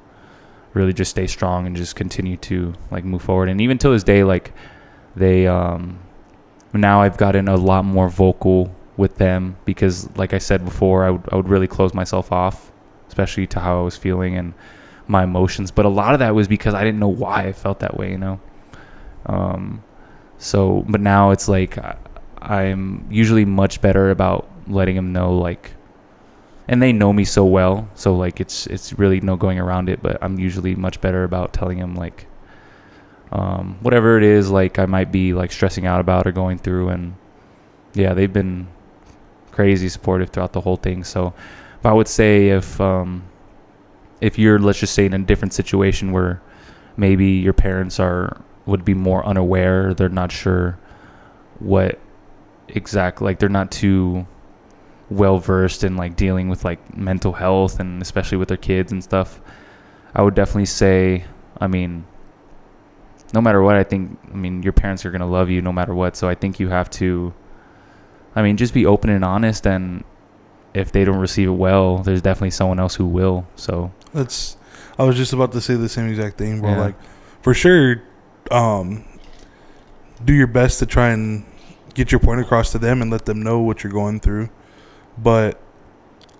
really just stay strong and just continue to like move forward. And even till this day, like they now I've gotten a lot more vocal with them, because like I said before, I would really close myself off, especially to how I was feeling and my emotions. But a lot of that was because I didn't know why I felt that way, you know. So but now it's like I'm usually much better about letting them know, like, and they know me so well, so like it's really no going around it. But I'm usually much better about telling them, like, whatever it is, like I might be like stressing out about or going through. And yeah, they've been crazy supportive throughout the whole thing. So but I would say if you're, let's just say, in a different situation where maybe your parents would be more unaware, they're not sure what exactly, like they're not too well versed in like dealing with like mental health, and especially with their kids and stuff, I would definitely say, I mean, no matter what, I mean your parents are going to love you no matter what. So I think you have to, I mean, just be open and honest, and if they don't receive it well, there's definitely someone else who will. So I was just about to say the same exact thing, bro. Yeah. Like, for sure, do your best to try and get your point across to them and let them know what you're going through. But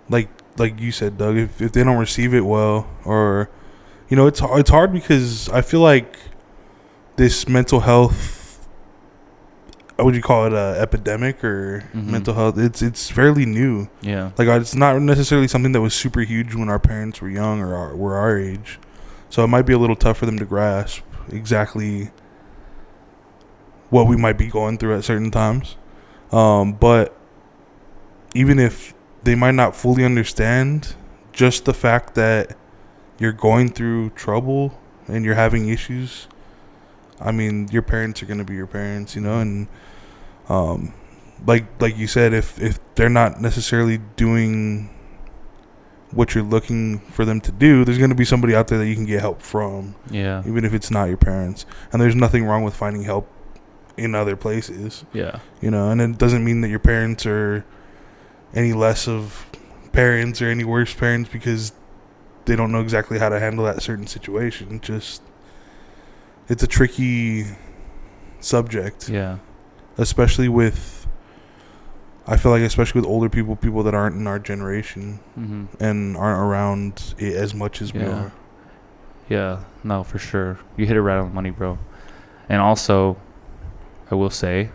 like you said, Doug, if they don't receive it well, or it's hard, because I feel like this mental health, what would you call it, a epidemic or mental health, it's fairly new. Yeah. Like, it's not necessarily something that was super huge when our parents were young or were our age. So it might be a little tough for them to grasp exactly what we might be going through at certain times. But even if they might not fully understand, just the fact that you're going through trouble and you're having issues, I mean, your parents are going to be your parents, and like you said, if they're not necessarily doing what you're looking for them to do, there's going to be somebody out there that you can get help from. Yeah. Even if it's not your parents. And there's nothing wrong with finding help in other places. Yeah. And it doesn't mean that your parents are any less of parents or any worse parents because they don't know exactly how to handle that certain situation. Just, it's a tricky subject. Yeah. Especially with older people that aren't in our generation and aren't around it as much as we are. Yeah, no, for sure. You hit it right on the money, bro. And also, I will say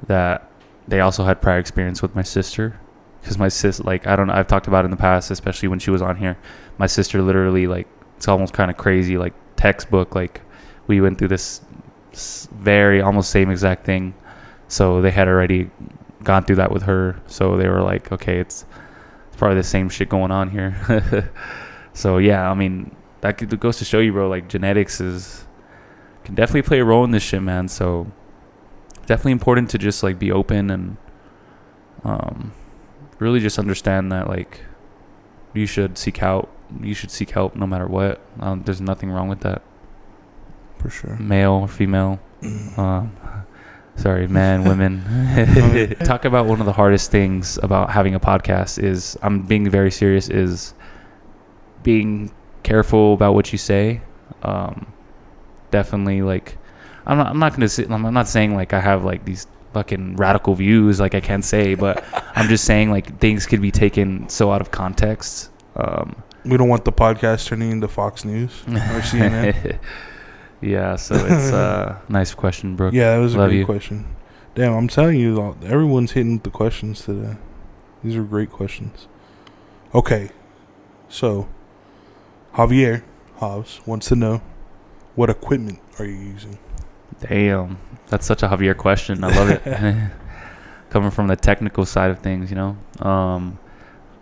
that they also had prior experience with my sister. Because my sis, like, I don't know, I've talked about it in the past, especially when she was on here. My sister literally, like, it's almost kind of crazy, like, textbook. Like, we went through this very almost same exact thing. So they had already gone through that with her. So they were like, okay, it's probably the same shit going on here. So, yeah, I mean, that goes to show you, bro, like, genetics can definitely play a role in this shit, man. So definitely important to just, like, be open and really just understand that, like, you should seek help no matter what. There's nothing wrong with that. For sure. Male or female. Sorry, man, women. Talk about one of the hardest things about having a podcast is, I'm being very serious, is being careful about what you say. Definitely, like, I'm not saying like I have like these fucking radical views, like I can't say, but I'm just saying like things could be taken so out of context. We don't want the podcast turning into Fox News or CNN. Yeah, so it's a nice question, Brooke. Yeah, that was a Love great you. question. Damn, I'm telling you, everyone's hitting with the questions today. These are great questions. Okay, so Javier Hobbs wants to know, what equipment are you using? Damn, that's such a Javier question. I love it. Coming from the technical side of things, and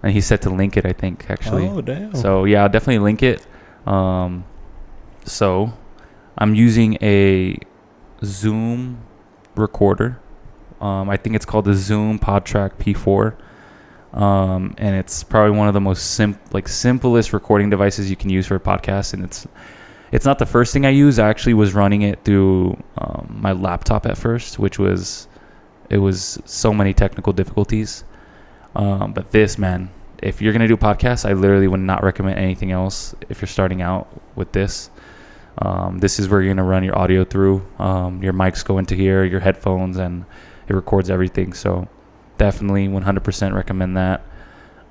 he said to link it, I think, actually. Oh, damn. So yeah, I'll definitely link it. So I'm using a Zoom recorder. I think it's called the Zoom PodTrack P4. And it's probably one of the most simplest recording devices you can use for a podcast. And it's not the first thing I use. I actually was running it through my laptop at first, it was so many technical difficulties. But this, man, if you're gonna do a podcast, I literally would not recommend anything else. If you're starting out with this, this is where you're gonna run your audio through. Your mics go into here, your headphones, and it records everything. So definitely 100% recommend that.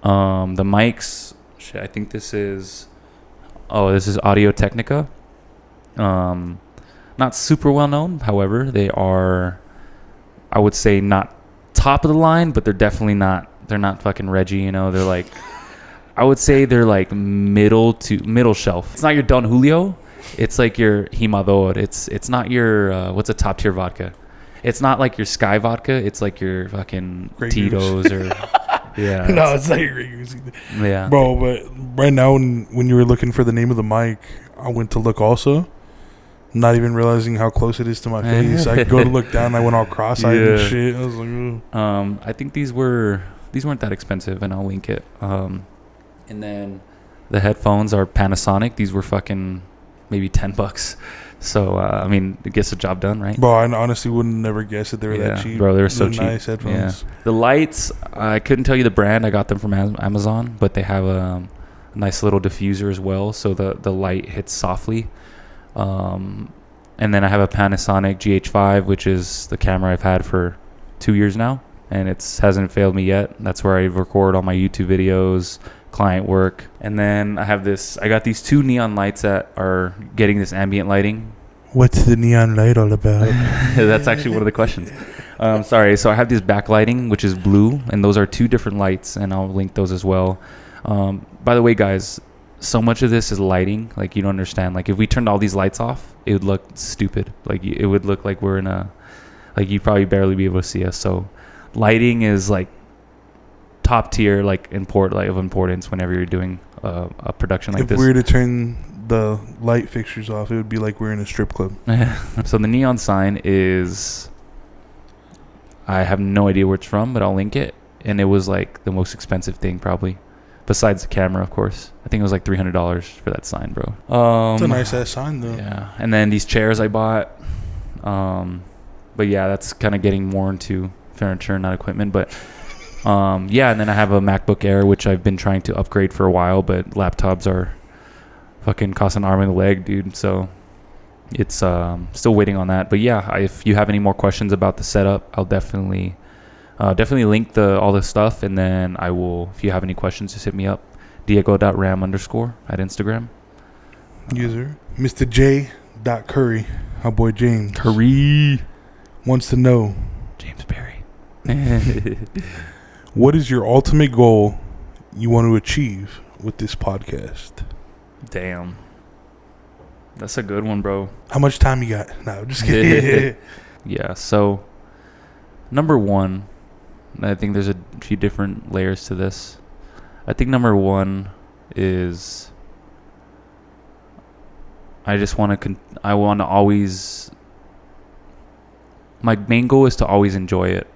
The mics, I think this is Audio Technica. Not super well known, however, they are, I would say, not top of the line, but they're not fucking Reggie, you know. They're like, I would say they're like middle shelf. It's not your Don Julio, it's like your Jimador. It's not your what's a top tier vodka. It's not like your Sky vodka. It's like your fucking Grey Tito's or yeah. No, it's not your Grey Goose. Yeah, Bro, but right now when you were looking for the name of the mic, I went to look also, not even realizing how close it is to my face. I go to look down, I went all cross-eyed and shit. I was like, ugh. I think these weren't that expensive, and I'll link it. And then the headphones are Panasonic. These were fucking maybe $10. So I mean, it gets the job done, right? Bro, I honestly wouldn't never guess that they were that cheap. Bro, they were so cheap. Nice headphones. Yeah. The lights, I couldn't tell you the brand. I got them from Amazon, but they have a nice little diffuser as well, so the light hits softly. And then I have a Panasonic GH5, which is the camera I've had for 2 years now, and it hasn't failed me yet. That's where I record all my YouTube videos, client work. And then I got these 2 neon lights that are getting this ambient lighting. What's the neon light all about? That's actually one of the questions. Sorry. So I have this backlighting, which is blue, and those are 2 different lights, and I'll link those as well. By the way, guys, so much of this is lighting. Like, you don't understand. Like, if we turned all these lights off, it would look stupid. Like, it would look like we're in you'd probably barely be able to see us. So lighting is like top tier, like of importance whenever you're doing a production like this. If we were to turn the light fixtures off, it would be like we're in a strip club. So the neon sign is, I have no idea where it's from, but I'll link it. And it was like the most expensive thing probably, besides the camera, of course. I think it was like $300 for that sign, bro. It's a nice ass sign though. Yeah. And then these chairs I bought. But yeah, that's kind of getting more into furniture, not equipment. But yeah, and then I have a MacBook Air, which I've been trying to upgrade for a while, but laptops are fucking cost an arm and a leg, dude. So it's still waiting on that. But yeah, if you have any more questions about the setup, I'll definitely link all the stuff, and then I will, if you have any questions, just hit me up, Diego.ram_ at Instagram. User Mr. J. Curry, our boy James Curry wants to know, James Berry. what is your ultimate goal you want to achieve with this podcast? Damn, that's a good one, bro. How much time you got? No, I'm just kidding. Yeah, so number one, I think there's a few different layers to this. I think number one is I just want to always, my main goal is to always enjoy it.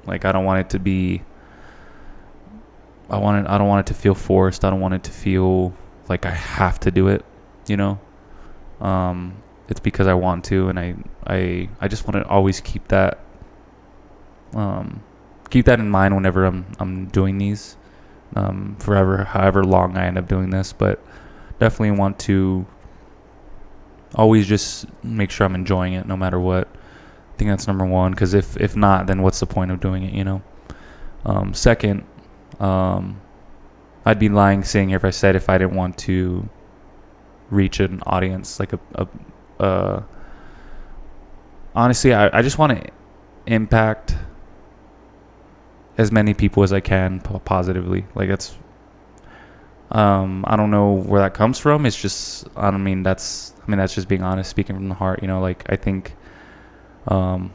Like, I don't want it to be, I don't want it to feel forced. I don't want it to feel like I have to do it, you know? It's because I want to, and I just want to always keep that in mind whenever I'm doing these, forever, however long I end up doing this. But definitely want to always just make sure I'm enjoying it no matter what. I think that's number one, because if not, then what's the point of doing it, you know? Second, I'd be lying saying here if I said if I didn't want to reach an audience, like honestly, I just want to impact as many people as I can positively. Like, that's I don't know where that comes from. It's just, that's just being honest, speaking from the heart, you know? Like, I think no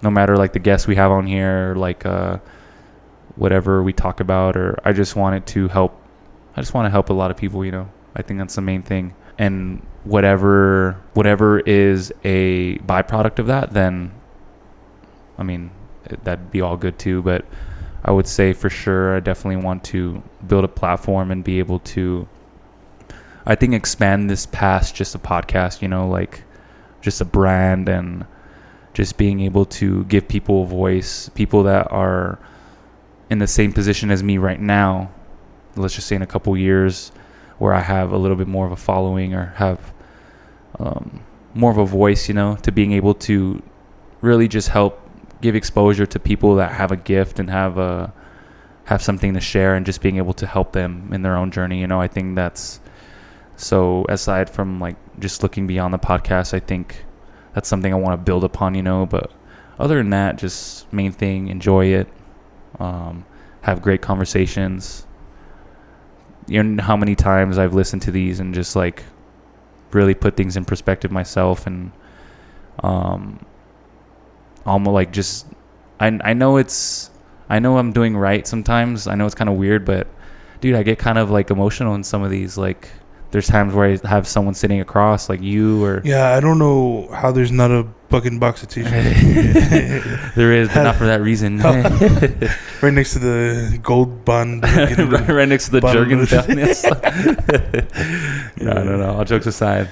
matter like the guests we have on here, like whatever we talk about, or I just want to help a lot of people, you know? I think that's the main thing. And whatever is a byproduct of that, then that'd be all good too. But I would say for sure I definitely want to build a platform and be able to, I think, expand this past just a podcast, like just a brand, and just being able to give people a voice, people that are in the same position as me right now. Let's just say in a couple years, where I have a little bit more of a following, or have more of a voice, to being able to really just help give exposure to people that have a gift and have something to share, and just being able to help them in their own journey. I think that's, so aside from like just looking beyond the podcast, I think that's something I want to build upon, but other than that, just main thing, enjoy it, have great conversations. You know how many times I've listened to these and just like really put things in perspective myself, and almost like just I know I'm doing right sometimes. I know it's kind of weird, but dude, I get kind of like emotional in some of these. Like there's times where I have someone sitting across, like you, or yeah, I don't know how there's not a fucking box of tissues. There is, but not for that reason. Right next to the gold bond. Right next to the Jergens. No. All jokes aside.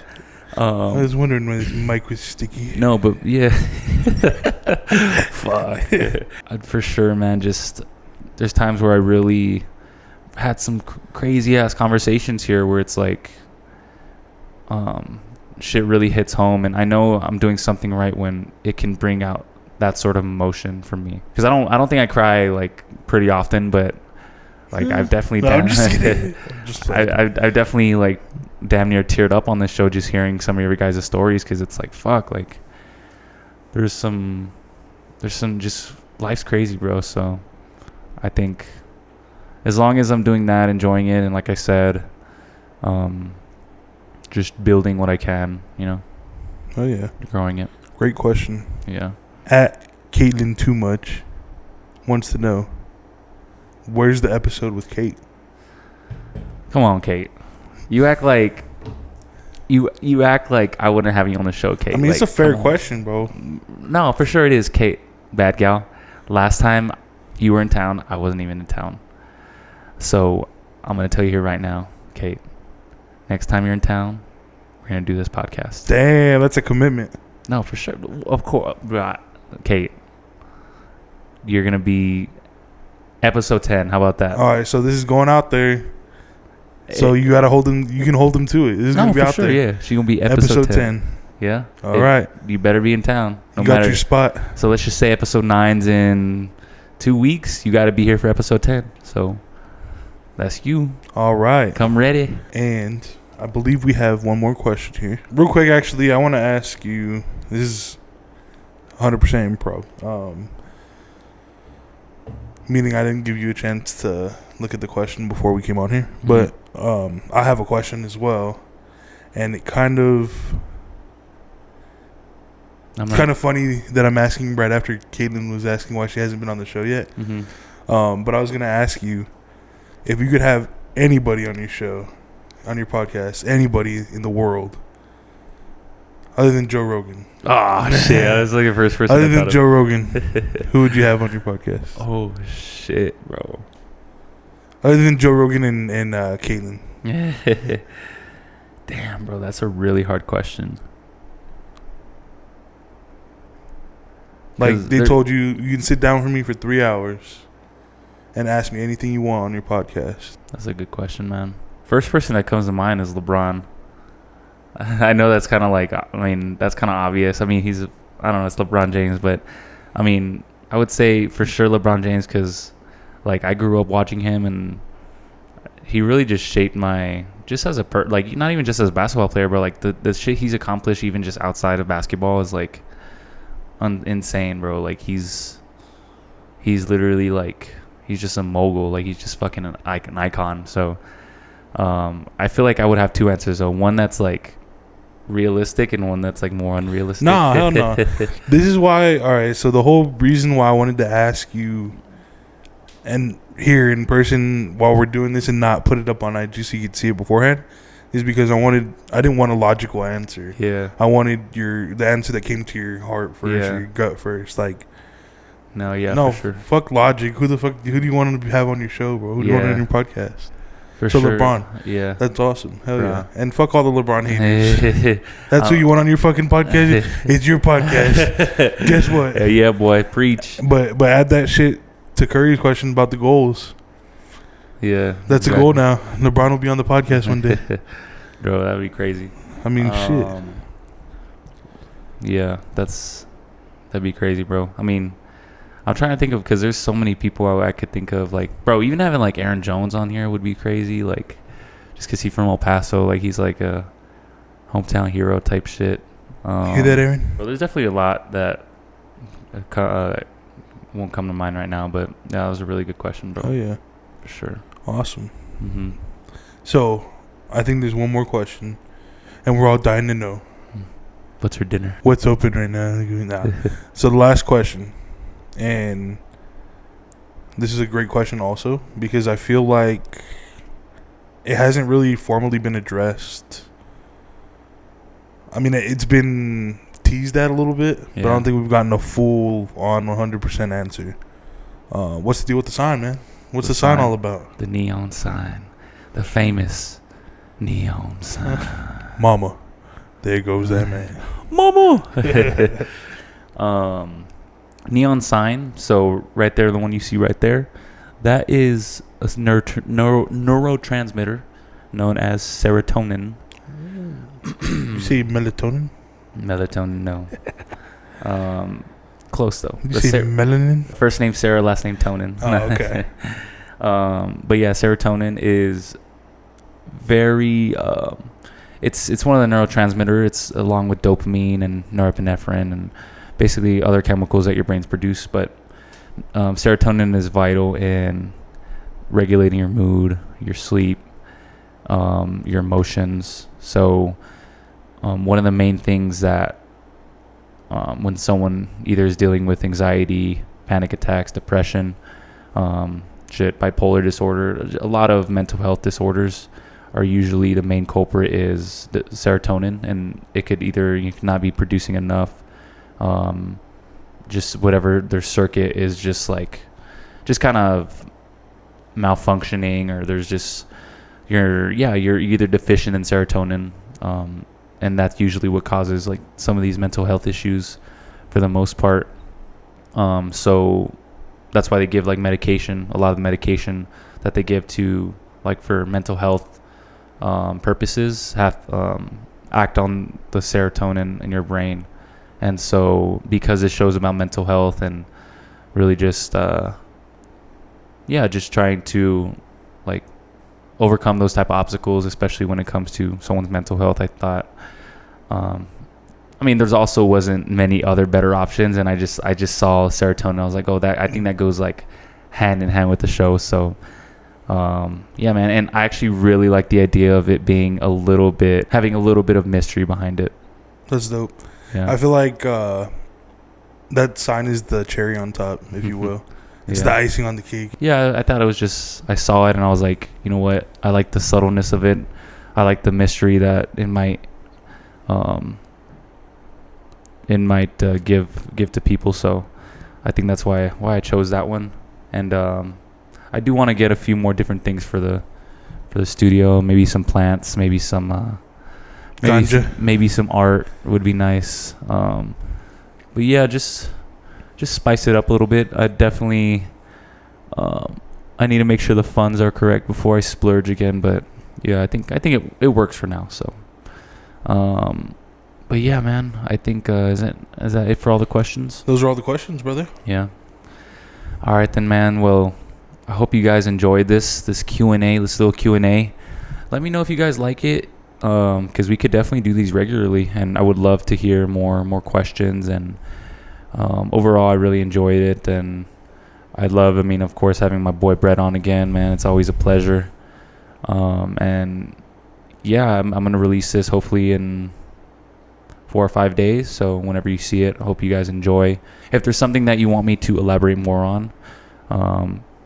I was wondering why this mic was sticky. No, but yeah. Fuck. For sure, man. Just there's times where I really had some crazy ass conversations here where it's like shit really hits home, and I know I'm doing something right when it can bring out that sort of emotion for me, because I don't think I cry like pretty often, but like I've definitely I'm just kidding. I've definitely like damn near teared up on this show just hearing some of your guys' stories, because it's like fuck, like there's some just, life's crazy, bro. So I think as long as I'm doing that, enjoying it, and like I said, just building what I can, Oh yeah, growing it. Great question. Yeah. At Caitlin Too Much wants to know, where's the episode with Kate? Come on, Kate. You act like I wouldn't have you on the show, Kate. I mean, it's a fair question, bro. No, for sure it is, Kate. Bad gal. Last time you were in town, I wasn't even in town. So I'm going to tell you here right now, Kate. Next time you're in town, we're going to do this podcast. Damn, that's a commitment. No, for sure. Of course. Kate, you're going to be episode 10. How about that? All right, so this is going out there. So you got to hold them. You can hold them to it. This is going to be out there. Yeah, she's going to be episode 10. Yeah? All right. You better be in town. You got your spot. So let's just say episode 9's in 2 weeks. You got to be here for episode 10. So that's you. All right. Come ready. And I believe we have one more question here. Real quick, actually, I want to ask you. This is 100% improv. Meaning I didn't give you a chance to look at the question before we came on here. Mm-hmm. But I have a question as well. And it kind of funny that I'm asking right after Caitlin was asking why she hasn't been on the show yet. Mm-hmm. But I was going to ask you, if you could have anybody on your show, on your podcast, anybody in the world, other than Joe Rogan. Oh, shit. I was looking for his first. Other than Joe Rogan, who would you have on your podcast? Oh, shit, bro. Other than Joe Rogan and Caitlin. Damn, bro. That's a really hard question. Like, they told you, you can sit down with me for 3 hours and ask me anything you want on your podcast. That's a good question, man. First person that comes to mind is LeBron. I know that's kind of like, that's kind of obvious. I mean, I don't know, it's LeBron James, but I mean, I would say for sure LeBron James, because like I grew up watching him, and he really just shaped my, just as a like not even just as a basketball player, but like the shit he's accomplished even just outside of basketball is like insane, bro. Like he's literally like, he's just a mogul. Like he's just fucking an icon. So I feel like I would have two answers though. One that's like realistic and one that's like more unrealistic. No, hell no. This is why. All right. So the whole reason why I wanted to ask you, and here in person while we're doing this and not put it up on IG so you could see it beforehand, is because I didn't want a logical answer. Yeah. I wanted the answer that came to your heart first, or your gut first. Like, No, yeah, No, for sure. fuck Logic. Who do you want to have on your show, bro? Who do you want on your podcast? For so sure. LeBron. Yeah. That's awesome. Hell Bro. yeah. And fuck all the LeBron haters. That's who you want on your fucking podcast? It's your podcast. Guess what? Yeah, boy. Preach. But add that shit to Curry's question about the goals. Yeah. That's a goal now. LeBron will be on the podcast one day. Bro, that would be crazy. I mean, shit. Yeah, that'd be crazy, bro. I mean, I'm trying to think of, because there's so many people I could think of, like, bro, even having like Aaron Jones on here would be crazy, like, just because he's from El Paso, like, he's like a hometown hero type shit. Hear that, Aaron? Bro, there's definitely a lot that won't come to mind right now, but yeah, that was a really good question, bro. Oh yeah, for sure. Awesome. Mm-hmm. So, I think there's one more question, and we're all dying to know. What's for dinner? What's open right now? So the last question, and this is a great question also, because I feel like it hasn't really formally been addressed. I mean, it's been teased at a little bit, but I don't think we've gotten a full on 100% answer. What's the deal with the sign, man? What's the sign all about? The neon sign. The famous neon sign. Mama. There goes that man. Mama. Neon sign. So right there, the one you see right there, that is a neurotransmitter known as serotonin. You say melatonin? Melatonin, no. Close though. You say melanin? First name Sarah, last name Tonin. Oh, okay. But yeah, serotonin is very. It's one of the neurotransmitters. It's along with dopamine and norepinephrine and basically other chemicals that your brains produce. But serotonin is vital in regulating your mood, your sleep, your emotions. So one of the main things that when someone either is dealing with anxiety, panic attacks, depression, bipolar disorder, a lot of mental health disorders are usually the main culprit is the serotonin, and it could either you cannot be producing enough, just whatever their circuit is just kind of malfunctioning, or there's just you're either deficient in serotonin, and that's usually what causes like some of these mental health issues for the most part. So that's why they give like medication. A lot of the medication that they give to like for mental health purposes have act on the serotonin in your brain. And so because it shows about mental health and really just just trying to like overcome those type of obstacles, especially when it comes to someone's mental health, I thought I mean there's also wasn't many other better options, and I just saw serotonin. I was like, I think that goes like hand in hand with the show. So yeah, man, and I actually really like the idea of it being having a little bit of mystery behind it. That's dope. Yeah. I feel like that sign is the cherry on top, if you will. It's the icing on the cake. Yeah, I thought it was just, I saw it and I was like, you know what? I like the subtleness of it. I like the mystery that it might give to people. So I think that's why I chose that one. And I do want to get a few more different things for the studio. Maybe some plants. Maybe some maybe some art would be nice. But yeah, just spice it up a little bit. I definitely I need to make sure the funds are correct before I splurge again. But yeah, I think it works for now. So, but yeah, man, I think is that it for all the questions? Those are all the questions, brother. Yeah. All right then, man. Well, I hope you guys enjoyed this Q&A, this little Q&A. Let me know if you guys like it, because we could definitely do these regularly, and I would love to hear more questions. And overall, I really enjoyed it, and of course, having my boy Brett on again, man. It's always a pleasure. And yeah, I'm gonna release this hopefully in 4 or 5 days. So whenever you see it, I hope you guys enjoy. If there's something that you want me to elaborate more on,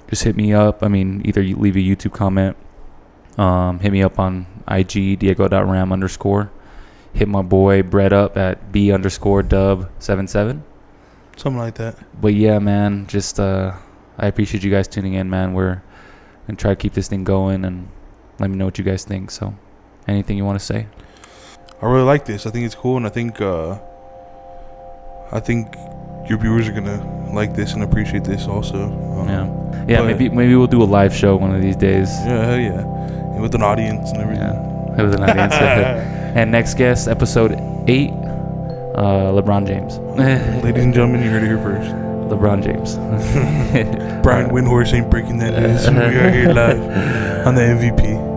just hit me up. I mean, either you leave a YouTube comment, hit me up on IG, Diego.ram_. Hit my boy Brett up at B_dub77. Something like that. But yeah, man, just I appreciate you guys tuning in, man. We're gonna try to keep this thing going, and let me know what you guys think. So, anything you want to say? I really like this. I think it's cool, and I think your viewers are gonna like this and appreciate this also. Yeah. Maybe we'll do a live show one of these days. Yeah, hell yeah, and with an audience and everything. Yeah, with an audience. And next guest, episode 8, LeBron James. Ladies and gentlemen, you heard it here first. LeBron James. Brian Windhorse ain't breaking that news. We are here live on the MVP.